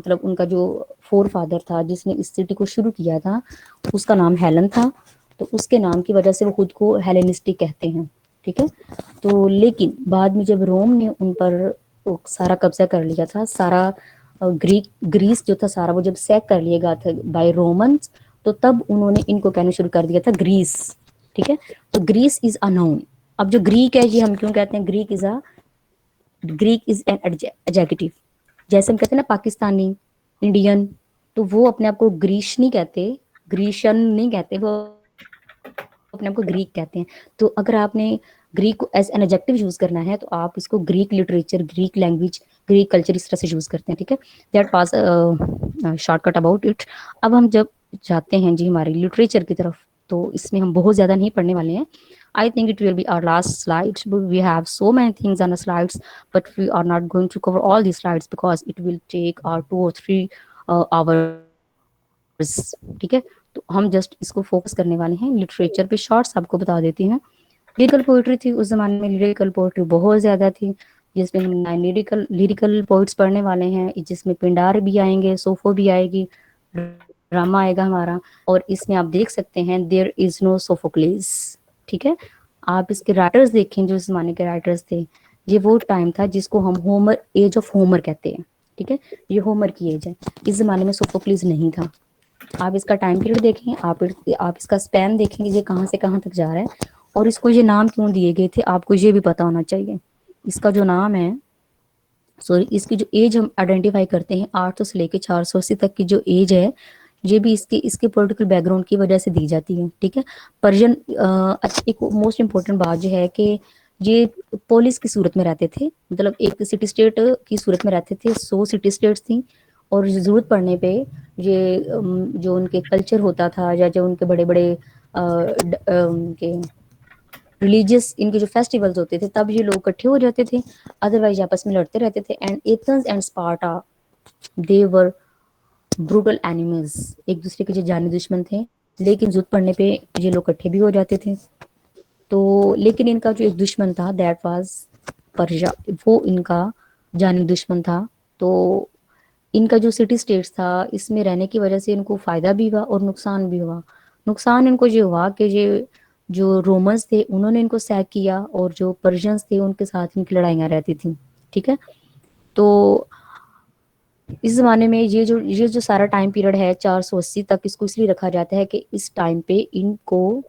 مطلب ان کا جو four father تھا جس نے اس city کو شروع کیا تھا اس کا نام ہیلن تھا، تو اس کے نام کی وجہ سے وہ خود کو ہیلینسٹک کہتے ہیں، ٹھیک ہے. تو لیکن بعد میں جب روم نے ان پر سارا قبضہ کر لیا تھا، سارا گریس جو تھا سارا وہ جب سیک کر لیا گیا تھا بائی رومنس، تو تب انہوں نے ان کو کہنا شروع کر دیا تھا گریس، ٹھیک ہے. تو گریس از ا ناؤن. اب جو گریک ہے یہ ہم کیوں کہتے ہیں گریک از این ایڈجیکٹو. جیسے ہم کہتے ہیں نا پاکستانی، انڈین، تو وہ اپنے آپ کو گریش نہیں کہتے، گریشن نہیں کہتے، وہ اپنے آپ کو گریک کہتے ہیں. تو اگر آپ نے گریک کو ایز این ایڈجیکٹو یوز کرنا ہے تو آپ اس کو Greek literature, Greek language, Greek culture اس طرح سے یوز کرتے ہیں، ٹھیک ہے. That was shortcut about it. اب ہم جب جاتے ہیں جی ہماری لٹریچر کی طرف، تو اس میں ہم بہت زیادہ نہیں پڑھنے والے ہیں. I think it will be our last slide. We have so many things on the slides, but we are not going to cover all these slides because it will take 2 or 3 hours. ٹھیک ہے. تو ہم just اس کو focus کرنے والے ہیں literature پہ. Shorts آپ کو بتا دیتی ہیں. لیریکل پوئٹری تھی اس زمانے میں، لیریکل پوئٹری بہت زیادہ تھی، جس میں ہم لیریکل پوئٹس پڑھنے والے ہیں، جس میں پنڈار بھی آئیں گے، سوفو بھی آئے گی، ڈرامہ آئے گا ہمارا. اور اس میں آپ دیکھ سکتے ہیں دیر از نو سوفوکلیس، ٹھیک ہے. آپ اس کے رائٹرز دیکھیں جو اس زمانے کے رائٹرز تھے. یہ وہ ٹائم تھا جس کو ہم ہومر، ایج آف ہومر کہتے ہیں، ٹھیک ہے. یہ ہومر کی ایج ہے. اس زمانے میں سوفوکلیس نہیں تھا. آپ اس کا ٹائم پیریڈ دیکھیں، آپ اس کا اسپین دیکھیں گے یہ کہاں سے کہاں تک جا رہا ہے، اور اس کو یہ نام کیوں دیے گئے تھے آپ کو یہ بھی پتا ہونا چاہیے. اس کا جو نام ہے، سوری، اس کی جو ایج ہم آئیڈینٹیفائی کرتے ہیں 800 سے لے کے 480 تک کی جو ایج ہے، یہ بھی اس کے پولیٹیکل بیک گراؤنڈ کی وجہ سے دی جاتی ہے، ٹھیک ہے. پرشین ایک موسٹ امپورٹنٹ بات جو ہے کہ یہ پولیس کی صورت میں رہتے تھے، مطلب ایک سٹی اسٹیٹ کی صورت میں رہتے تھے. 100 سٹی اسٹیٹس تھیں، اور ضرورت پڑنے پہ یہ جو ان کے کلچر ہوتا تھا یا جو ان کے بڑے بڑے ریلیجیس ان کے جو فیسٹیولز ہوتے تھے تب یہ لوگ اکٹھے ہو جاتے تھے، ادروائز آپس میں لڑتے رہتے تھے. And Athens and Sparta they were brutal animals, ایک دوسرے کے جو جانی دشمن تھے، لیکن ضرورت پڑنے پہ یہ لوگ اکٹھے بھی ہو جاتے تھے. تو لیکن ان کا جو ایک دشمن تھا دیٹ واز پرشیا، وہ ان کا جانی دشمن تھا. تو ان کا جو سٹی اسٹیٹس تھا اس میں رہنے کی وجہ سے ان کو فائدہ بھی ہوا اور نقصان بھی ہوا. نقصان ان کو یہ ہوا کہ یہ جو رومنس تھے انہوں نے ان کو سیک کیا، اور جو پرشینس تھے ان کے ساتھ ان کی لڑائیاں رہتی تھیں، ٹھیک ہے. تو اس زمانے میں یہ جو سارا ٹائم پیریڈ ہے 480 تک، اس کو اس لیے رکھا جاتا ہے کہ اس ٹائم پہ ان کو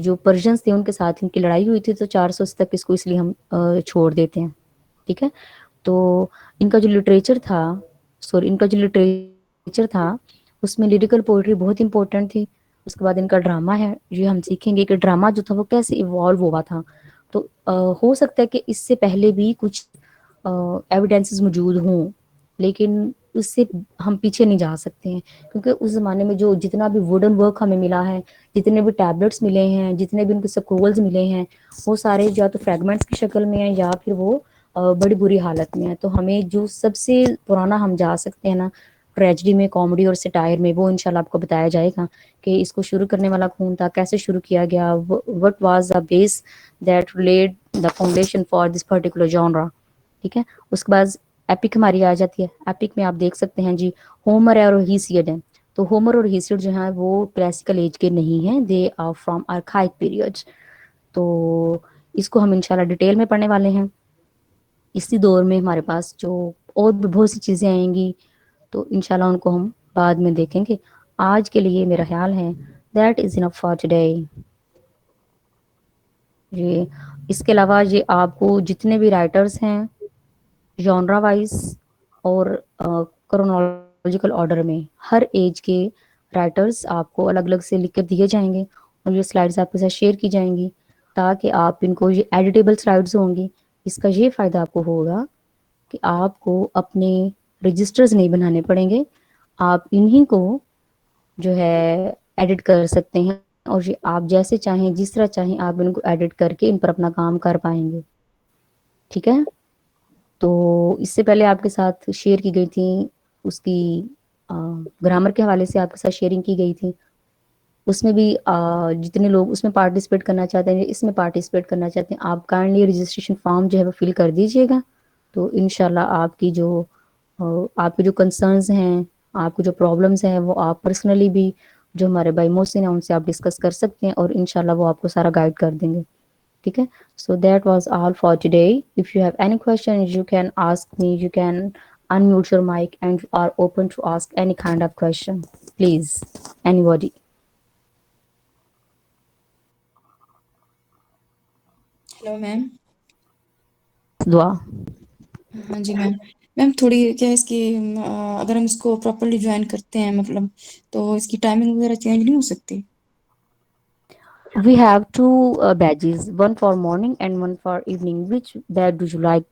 جو پرشینس تھے ان کے ساتھ ان کی لڑائی ہوئی تھی، تو 480 تک اس کو اس لیے ہم چھوڑ دیتے ہیں، ٹھیک ہے. تو ان کا جو لٹریچر تھا اس میں لیریکل پوئٹری بہت امپورٹنٹ تھی. اس کے بعد ان کا ڈرامہ ہے، یہ ہم سیکھیں گے کہ ڈرامہ جو تھا وہ کیسے ایوالو ہوا تھا. تو ہو سکتا ہے کہ اس سے پہلے بھی کچھ ایویڈینسز موجود ہوں، لیکن اس سے ہم پیچھے نہیں جا سکتے ہیں، کیونکہ اس زمانے میں جو جتنا بھی ووڈن ورک ہمیں ملا ہے، جتنے بھی ٹیبلٹس ملے ہیں، جتنے بھی ان کے سکرولز ملے ہیں، وہ سارے یا تو فریگمنٹس کی شکل میں ہیں یا پھر وہ بڑی بری حالت میں ہے. تو ہمیں جو سب سے پرانا ہم جا سکتے ہیں نا ٹریجڈی میں، کامیڈی اور سٹائر میں، وہ انشاءاللہ آپ کو بتایا جائے گا کہ اس کو شروع کرنے والا کون تھا، کیسے شروع کیا گیا، what was the base that lead the foundation for this particular جانرا، ٹھیک ہے. اس کے بعد ایپک ہماری آ جاتی ہے. ایپک میں آپ دیکھ سکتے ہیں جی ہومر ہے اور ہیسیڈ ہے. تو ہومر اور ہیسیڈ جو ہیں وہ کلاسیکل ایج کے نہیں ہیں، دے آر فرام آرکائک پیریڈ. تو اس کو ہم انشاءاللہ ڈیٹیل میں پڑھنے والے ہیں. اسی دور میں ہمارے پاس جو اور بھی بہت سی چیزیں آئیں گی، تو انشاءاللہ ان کو ہم بعد میں دیکھیں گے. آج کے لیے میرا خیال ہے that is enough for today. یہ اس کے علاوہ یہ آپ کو جتنے بھی رائٹرز ہیں جانرا وائز اور کرونالوجیکل آرڈر میں ہر ایج کے رائٹرز آپ کو الگ الگ سے لکھ کر دیے جائیں گے، اور یہ سلائڈز آپ کے ساتھ شیئر کی جائیں گی تاکہ آپ ان کو، یہ ایڈیٹیبل سلائڈز ہوں گی. اس کا یہ فائدہ آپ کو ہوگا کہ آپ کو اپنے رجسٹرز نہیں بنانے پڑیں گے، آپ انہی کو جو ہے ایڈٹ کر سکتے ہیں، اور یہ آپ جیسے چاہیں جس طرح چاہیں آپ ان کو ایڈٹ کر کے ان پر اپنا کام کر پائیں گے، ٹھیک ہے. تو اس سے پہلے آپ کے ساتھ شیئر کی گئی تھی، اس کی گرامر کے حوالے سے آپ کے ساتھ شیئرنگ کی گئی تھی. اس میں بھی جتنے لوگ اس میں پارٹیسپیٹ کرنا چاہتے ہیں، اس میں پارٹیسپیٹ کرنا چاہتے ہیں، آپ کائنڈلی رجسٹریشن فارم جو ہے وہ فل کر دیجیے گا. تو انشاءاللہ آپ کی جو آپ کے جو کنسرنز ہیں، آپ کے جو پرابلمس ہیں، وہ آپ پرسنلی بھی جو ہمارے بھائی محسن ہیں ان سے آپ ڈسکس کر سکتے ہیں، اور انشاءاللہ وہ آپ کو سارا گائیڈ کر دیں گے. ٹھیک ہے. So that was all for today. If you have any question you can ask me. You can unmute your mic and you are open to ask any kind of question. Please, anybody. Hello ma'am. دعا. ہاں جی میم. میم تھوڑی کیا اس کی اگر ہم اس کو properly join کرتے ہیں مطلب تو اس کی ٹائمنگ وغیرہ چینج نہیں ہو سکتی؟ We have two badges, one for morning and one for evening. Which badge do you like?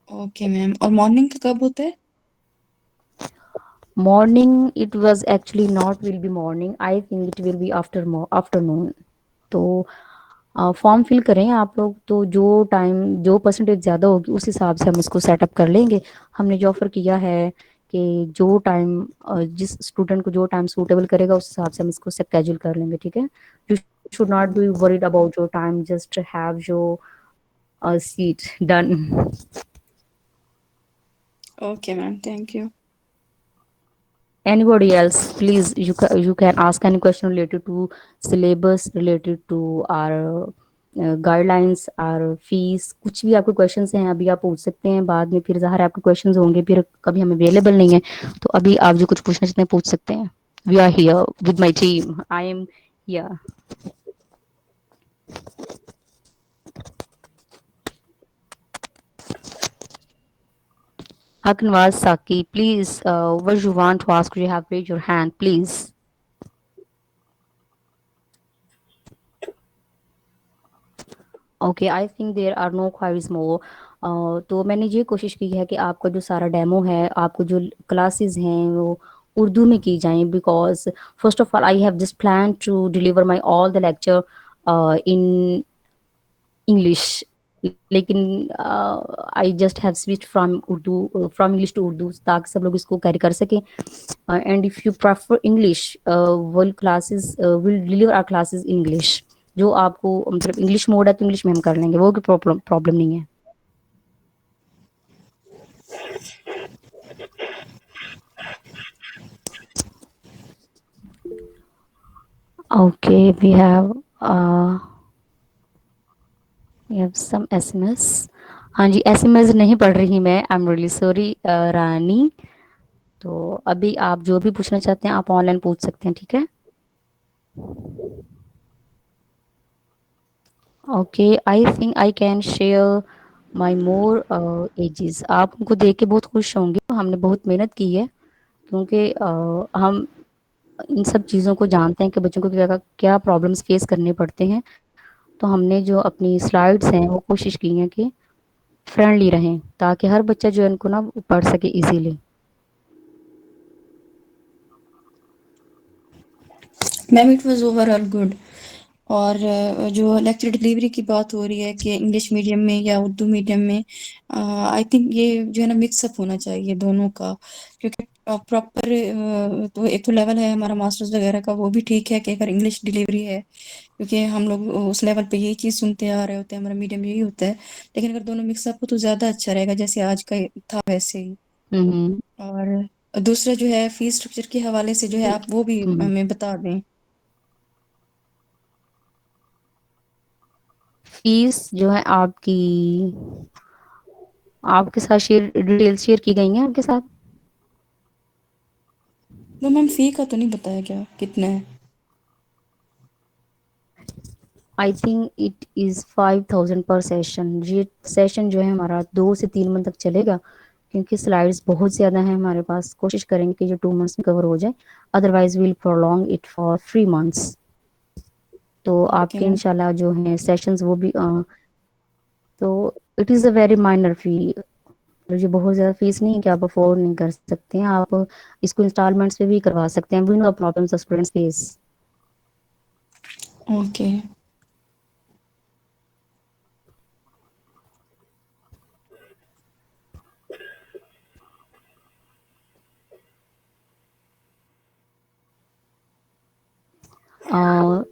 Okay ma'am. اور مارننگ کا کب ہوتا ہے؟ Morning, it was actually not will be morning. I think it will be afternoon. تو form fill کریں آپ لوگ، تو جو ٹائم جو پرسنٹیج زیادہ ہوگی اس حساب سے ہم اس کو سیٹ اپ کر لیں گے. ہم نے جو آفر کیا ہے کہ جو ٹائم جس اسٹوڈنٹ کو جو ٹائم سوٹیبل کرے گا اس حساب سے ہم اس کو اسکیجول کر لیں گے. ٹھیک ہے. You should not be worried about your time. Just have your seat done. Okay ma'am. Thank you. Anybody else, please, you can ask any question related to syllabus, related to our guidelines, our fees. کچھ بھی آپ کے questions ہیں ابھی آپ پوچھ سکتے ہیں. بعد میں پھر ظاہر آپ کے questions ہوں گے، پھر کبھی ہم اویلیبل نہیں ہیں، تو ابھی آپ جو کچھ پوچھنا چاہتے ہیں پوچھ سکتے ہیں. We are here with my team. I am here. Aknwaz Saki, please, what you want to ask, you have raised your hand, please. Okay. I think there are no queries more. تو میں نے یہ کوشش کی ہے کہ آپ کا جو سارا ڈیمو ہے، آپ کو جو کلاسز ہیں وہ اردو میں کی جائیں. Because first of all I have just plan to deliver my all the lecture in English, لیکن I just have switch from English to Urdu تاکہ سب لوگ اس کو کیری کر سکیں. And if you prefer English will classes will deliver are classes English. جو آپ کو مطلب انگلش موڈ ہے تو انگلش میں ہم کر لیں گے، وہ کوئی پرابلم نہیں ہے. Okay. We have some SMS. ہاں جی. SMS نہیں پڑھ رہی میں. I am really sorry Rani. تو ابھی آپ جو بھی پوچھنا چاہتے ہیں آپ آن لائن پوچھ سکتے ہیں. ٹھیک ہے. Okay. I think I can share my more ages. آپ ان کو دیکھ کے بہت خوش ہوں گے. ہم نے بہت محنت کی ہے کیونکہ ہم ان سب چیزوں کو جانتے ہیں کہ بچوں کو کیا پرابلمس فیس کرنے پڑتے ہیں. تو ہم نے جو اپنی سلائڈس ہیں وہ کوشش کی ہیں کہ فرینڈلی رہیں تاکہ ہر بچہ جو ہے ان کو نا پڑھ سکے easily. Ma'am it was over all good. اور جو لیکچر ڈلیوری کی بات ہو رہی ہے کہ انگلش میڈیم میں یا اردو میڈیم میں، آئی تھنک یہ جو ہے نا مکس اپ ہونا چاہیے دونوں کا، کیونکہ پراپر تو ایک تو لیول ہے ہمارا ماسٹرز وغیرہ کا، وہ بھی ٹھیک ہے کہ اگر انگلش ڈلیوری ہے، کیونکہ ہم لوگ اس لیول پہ یہی چیز سنتے آ رہے ہوتے ہیں، ہمارا میڈیم یہی ہوتا ہے. لیکن اگر دونوں مکس اپ ہو تو زیادہ اچھا رہے گا، جیسے آج کا تھا ویسے ہی. ہوں اور دوسرا جو ہے فیس اسٹرکچر کے حوالے سے جو ہے آپ وہ بھی ہوں. ہمیں بتا دیں. فیس جو ہے آپ کے ساتھ ڈیٹیلس شیئر کی گئی ہیں آپ کے ساتھ. وہ میم فی کا تو نہیں بتایا گیا کتنا ہے. I think it is 5000 per session. یہ سیشن جو ہے ہمارا 2 سے 3 منتھ تک چلے گا، کیونکہ سلائڈس بہت زیادہ ہیں ہمارے پاس. کوشش کریں گے کہ یہ 2 منتھس میں کور ہو جائے. Otherwise we'll prolong it for 3 months. تو آپ اوکے کے میم. انشاءاللہ جو ہیں سیشنز وہ بھی تو it is a very minor فی. یہ بہت زیادہ فیس نہیں ہے کہ آپ افورڈ نہیں کر سکتے ہیں. آپ اس کو انسٹالمنٹس پہ بھی کروا سکتے ہیں. We know problems of students face. Okay.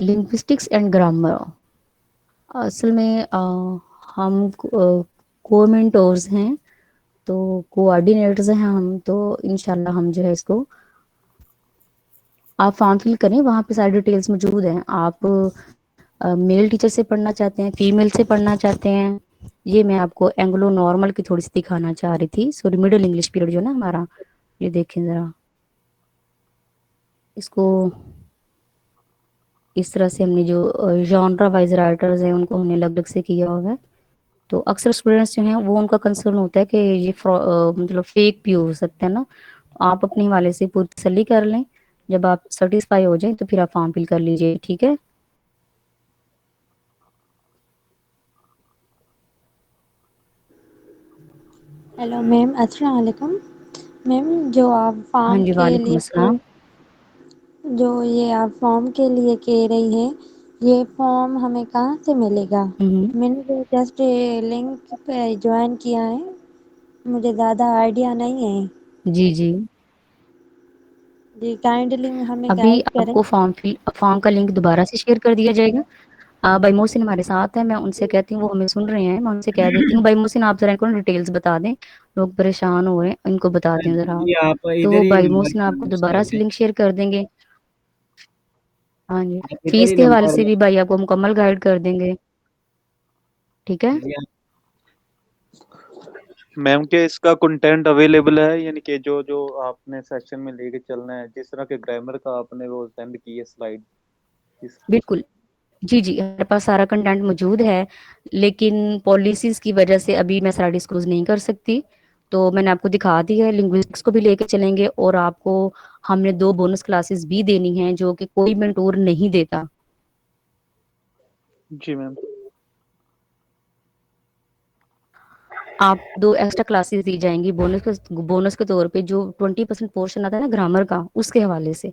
Linguistics and grammar. اصل میں ہم کومنٹورز ہیں، تو کوآرڈینیٹرز ہیں ہم، تو انشاءاللہ ہم جو ہے اس کو، آپ فارم فل کریں، وہاں پہ ساری ڈیٹیلز موجود ہیں. آپ میل ٹیچر سے پڑھنا چاہتے ہیں، فیمیل سے پڑھنا چاہتے ہیں. یہ میں آپ کو اینگلو نارمل کی تھوڑی سی دکھانا چاہ رہی تھی. سوری، مڈل انگلش پیریڈ جو نا ہمارا، یہ دیکھیں ذرا، اس کو اس طرح سے ہم نے جو جانرا وائز رائٹرز ہیں ان کو ہم نے الگ الگ سے کیا ہوا ہے. تو اکثر اسٹوڈینٹس جو ہیں وہ ان کا کنسرن ہوتا ہے کہ یہ مطلب فیک بھی ہو سکتا ہے نا. آپ اپنے حوالے سے پوری تسلی کر لیں. جب آپ سیٹسفائی ہو جائیں تو پھر آپ فارم فل کر لیجئے. ٹھیک ہے؟ ہیلو میم، السلام علیکم. میم جو آپ ہاں فارم جی، کے وعلیکم لیے، السلام. جو یہ آپ فارم کے لیے کہہ رہی ہیں، یہ فارم ہمیں کہاں سے ملے گا؟ میں نے تو جسٹ لنک پہ جوائن کیا ہے، مجھے زیادہ آئیڈیا نہیں ہے. جی جی، جی کائنڈلی ہمیں ابھی گائڈ آپ کریں. کو فارم کا لنک دوبارہ سے شیئر کر دیا جائے گا. بھائی محسن ہمارے ساتھ ہیں، میں ان سے کہتی ہوں، وہ ہمیں سن رہے ہیں، میں ان سے کہہ دیتی ہوں. بھائی محسن آپ ذرا ان کو ڈیٹیلز بتا دیں، لوگ پریشان ہو رہے ہیں، ان کو بتا دیں ذرا جی آپ. آپ تو ادھر وہ ہی بھائی نمبر محسن آپ کو اناؤنس دوبارہ کر سے دیں. لنک شیئر کر دیں گے. ہاں جی، آپ ادھر فیس ہی کے حوالے نمبر. سے بھی بھائی آپ کو مکمل گائیڈ کر دیں گے. ٹھیک ہے؟ جی میم کہ اس کا کنٹینٹ اویلیبل ہے، یعنی کہ جو جو آپ نے سیشن میں لے کے چلنا ہے، جس طرح کے گرامر کا آپ نے وہ سینڈ کی ہے سلائڈ. بالکل. جی جی، ہمارے پاس سارا کنٹینٹ موجود ہے، لیکن پالیسیز کی وجہ سے ابھی میں سارا ڈسکلوز نہیں کر سکتی. تو میں نے آپ کو دکھا دی ہے. لنگوسٹکس کو بھی لے کے چلیں گے، اور آپ کو ہم نے 2 بونس کلاسز بھی دینی ہیں جو کہ کوئی منٹور نہیں دیتا. جی میم. آپ 2 ایکسٹرا کلاسز دی جائیں گی بونس کے طور پہ، جو 20% پورشن آتا ہے نا گرامر کا، اس کے حوالے سے.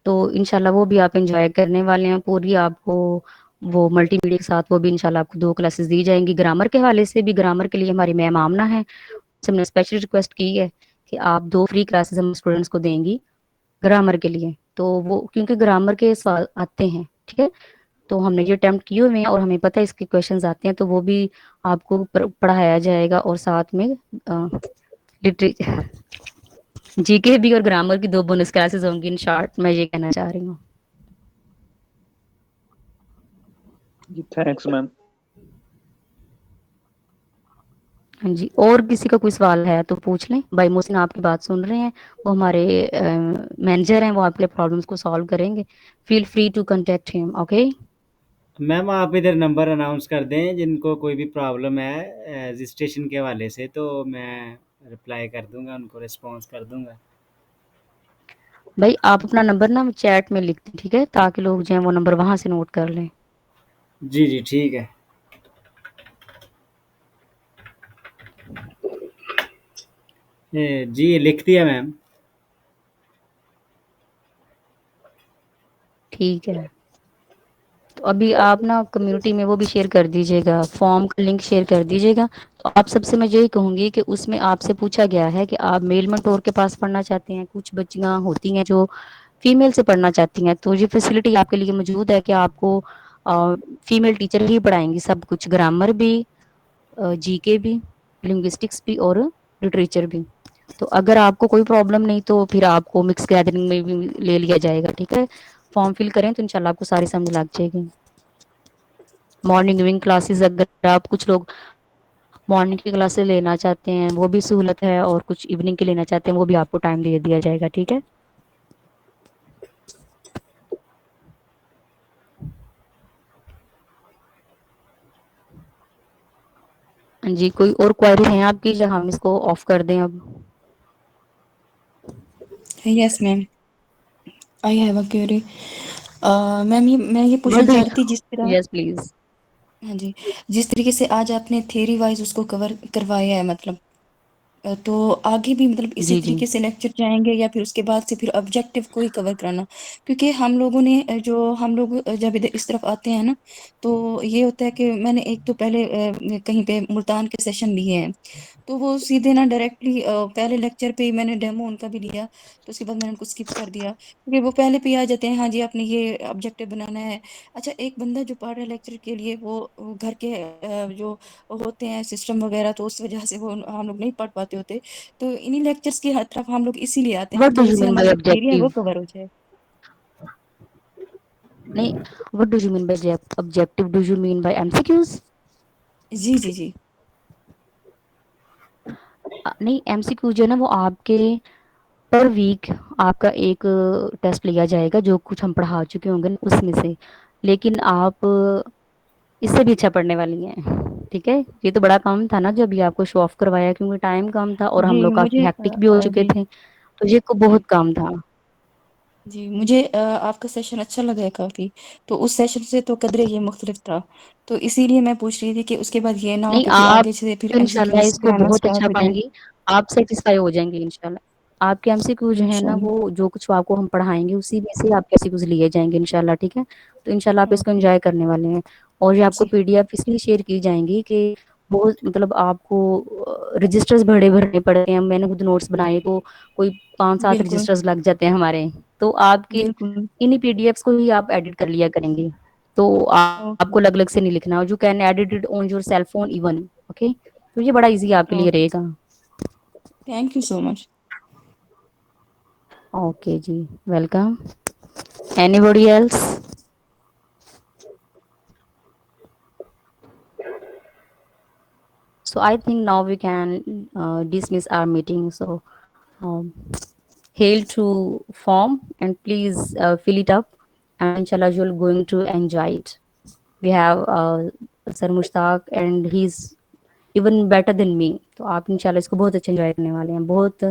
تو انشاءاللہ وہ بھی آپ انجوائے کرنے والے ہیں. پوری آپ کو وہ ملٹی میڈیا کے ساتھ وہ بھی انشاءاللہ آپ کو 2 کلاسز دی جائیں گی. گرامر کے حوالے سے بھی، گرامر کے لیے ہماری میم آمنہ ہے، ہم نے اسپیشل ریکویسٹ کی ہے کہ آپ 2 فری کلاسز ہم اسٹوڈنٹس کو دیں گی گرامر کے لیے. تو وہ کیونکہ گرامر کے سوال آتے ہیں، ٹھیک ہے، تو ہم نے یہ اٹیمپٹ کیے ہوئے ہیں اور ہمیں پتہ ہے اس کے کویشچنز آتے ہیں، تو وہ بھی آپ کو پڑھایا جائے گا. اور ساتھ میں لٹریچر، جی کے بھی اور گرامر کی 2 بونس کلاسز ہوں گی. ان شارٹ میں یہ کہنا چاہ رہی ہوں. جی تھینکس میم. ہاں جی، اور کسی کا کوئی سوال ہے تو پوچھ لیں. بھائی محسن آپ کی بات سن رہے ہیں، وہ ہمارے مینیجر ہیں، وہ آپ کے پرابلمس کو سالو کریں گے. فیل فری ٹو کنٹیکٹ ہم. اوکے میم آپ ادھر نمبر اناؤنس کر دیں جن کو کوئی بھی پرابلم ہے رجسٹریشن کے حوالے سے، تو میں رپلائی کر دوں گا، ان کو رسپانس کر دوں گا. بھائی آپ اپنا نمبر نا چیٹ میں لکھ دیں، ٹھیک ہے، تاکہ لوگ جو ہیں وہ نمبر وہاں سے نوٹ کر لیں. جی جی ٹھیک ہے. جی لکھ دیا میم. ٹھیک ہے، تو ابھی آپ نا کمیونٹی میں وہ بھی شیئر کر دیجیے گا، فارم کا لنک شیئر کر دیجیے گا. تو آپ سب سے میں یہی کہوں گی کہ اس میں آپ سے پوچھا گیا ہے کہ آپ میل منٹور کے پاس پڑھنا چاہتے ہیں. کچھ بچیاں ہوتی ہیں جو فیمیل سے پڑھنا چاہتی ہیں، تو یہ فیسلٹی آپ کے لیے موجود ہے کہ آپ کو فیمیل ٹیچر ہی پڑھائیں گی سب کچھ، گرامر بھی، جی کے بھی، لنگوسٹکس بھی، اور لٹریچر بھی. تو اگر آپ کو کوئی پرابلم نہیں تو پھر آپ کو مکس گیدرنگ میں بھی لے لیا جائے گا. ٹھیک ہے، فارم فل کریں تو انشاءاللہ آپ کو ساری سمجھ لگ جائے گی. مارننگ ایوننگ کلاسز اگر آپ کچھ لوگ مارننگ کی کلاسز لینا چاہتے ہیں وہ بھی سہولت ہے، اور کچھ ایوننگ کے لینا چاہتے ہیں وہ بھی آپ کو ٹائم دے دیا جائے گا. ٹھیک ہے، جی کوئی اور کوئری ہیں آپ کی جہاں ہم اس کو آف کر دیں اب؟ یس میم، آئی ہیو اے کیوری. میم میں یہ گو پوچھنا چاہ رہی اہیڈ. تھی، جس طرح، یس پلیز. ہاں جی، جس طریقے سے آج آپ نے تھیری وائز اس کو کور کروایا ہے، مطلب تو آگے بھی مطلب اسی جی جی طریقے سے لیکچر جائیں گے، یا پھر اس کے بعد سے پھر آبجیکٹیو کو ہی کور کرانا؟ کیونکہ ہم لوگوں نے ہم لوگ جب ادھر اس طرف آتے ہیں نا، تو یہ ہوتا ہے کہ میں نے ایک تو پہلے کہیں پہ ملتان کے سیشن لیے ہیں، تو وہ سیدھے نا ڈائریکٹلی پہلے لیکچر پہ ہی میں نے ڈیمو ان کا بھی لیا، تو اس کے بعد میں نے ان کو اسکپ کر دیا، کیونکہ وہ پہلے پہ آ جاتے ہیں، ہاں جی آپ نے یہ آبجیکٹیو بنانا ہے. اچھا، ایک بندہ جو پڑھ رہا ہے لیکچر کے لیے، وہ گھر کے جو ہوتے ہیں سسٹم وغیرہ، تو اس وجہ سے وہ ہم لوگ نہیں پڑھ پاتے چھوٹے ہوتے, تو انہی لیکچرز کی طرف ہم لوگ اسی لیے آتے ہیں What کہ do you جس سے mean by ہمارا جو ایریا ہے وہ objective? کور ہو جائے. نہیں, what do you mean by objective? Do you mean by MCQs? جی جی جی نہیں, MCQ جو ہے نا وہ آپ کے پر ویک آپ کا ایک ٹیسٹ لیا جائے گا جو کچھ ہم پڑھا چکے ہوں گے اس میں سے, لیکن آپ اس سے بھی اچھا پڑھنے والی ہیں. ٹھیک ہے, یہ تو بڑا کام تھا نا جو ابھی آپ کو شو آف کروایا, کیونکہ ٹائم کم تھا اور ہم جی لوگ کافی مجھے ہیکٹک بھی ہو چکے جی تھے, تو یہ کو بہت کام تھا. جی مجھے آپ کا سیشن اچھا لگا ہے کافی, تو اس سیشن سے تو قدرے یہ مختلف تھا, تو اسی لیے میں پوچھ رہی تھی کہ اس کے بعد یہ نہ ہو نہیں, کہ پھر آپ آگے سے پھر تو ایم سی انشاءاللہ کیوز اس کو کرانا بہت اچھا اسٹارٹ ہو پائیں جائے. گی, آپ سیٹسفائی ہو جائیں گے انشاءاللہ. آپ کے MCQ جو ہے نا انشاءاللہ وہ جو کچھ آپ کو ہم پڑھائیں گے اسی میں سے آپ کے MCQ لیے جائیں گے انشاءاللہ. ٹھیک ہے, تو انشاءاللہ آپ اس کو اوکے انجوائے کرنے والے ہیں. اور یہ آپ کو جی PDF اس لیے شیئر کی جائیں گی کہ بہت مطلب آپ کو رجسٹرز بھرنے پڑتے ہیں. میں نے خود نوٹس بنائے تو کوئی 5-7 بالکل رجسٹرز لگ جاتے ہیں ہمارے, تو آپ کے بالکل انہی PDFs کو ہی آپ ایڈٹ کر لیا کریں گے, تو آپ اوکے کو الگ الگ سے نہیں لکھنا. جو can edit it on your cell phone even. Okay, تو یہ بڑا ایزی آپ کے لیے اوکے رہے گا. Thank you so much. Okay جی, welcome. Anybody else? So I think now we can dismiss our meeting. So um, hail to form and please fill it up, and inshallah you're going to enjoy it. We have Sir Mushtaq and he's even better than me. تو آپ انشاءاللہ اس کو بہت اچھا enjoy کرنے والے ہیں. بہت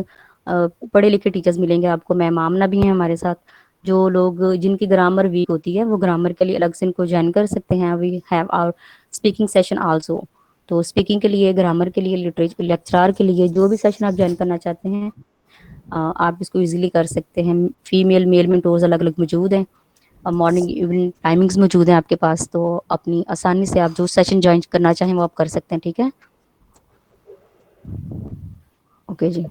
پڑھے لکھے ٹیچرز ملیں گے آپ کو. میم آمنہ بھی ہیں ہمارے ساتھ. جو لوگ جن کی گرامر ویک ہوتی ہے وہ گرامر کے لیے الگ سے ان کو جوائن کر سکتے ہیں. We have our speaking session also. تو اسپیکنگ کے لیے, گرامر کے لیے, لٹریچر لیکچرار کے لیے جو بھی سیشن آپ جوائن کرنا چاہتے ہیں آپ اس کو ایزیلی کر سکتے ہیں. فیمیل میل منٹورز الگ الگ موجود ہیں. مارننگ ایوننگ ٹائمنگز موجود ہیں آپ کے پاس, تو اپنی آسانی سے آپ جو سیشن جوائن کرنا چاہیں وہ آپ کر سکتے ہیں. ٹھیک ہے, اوکے جی.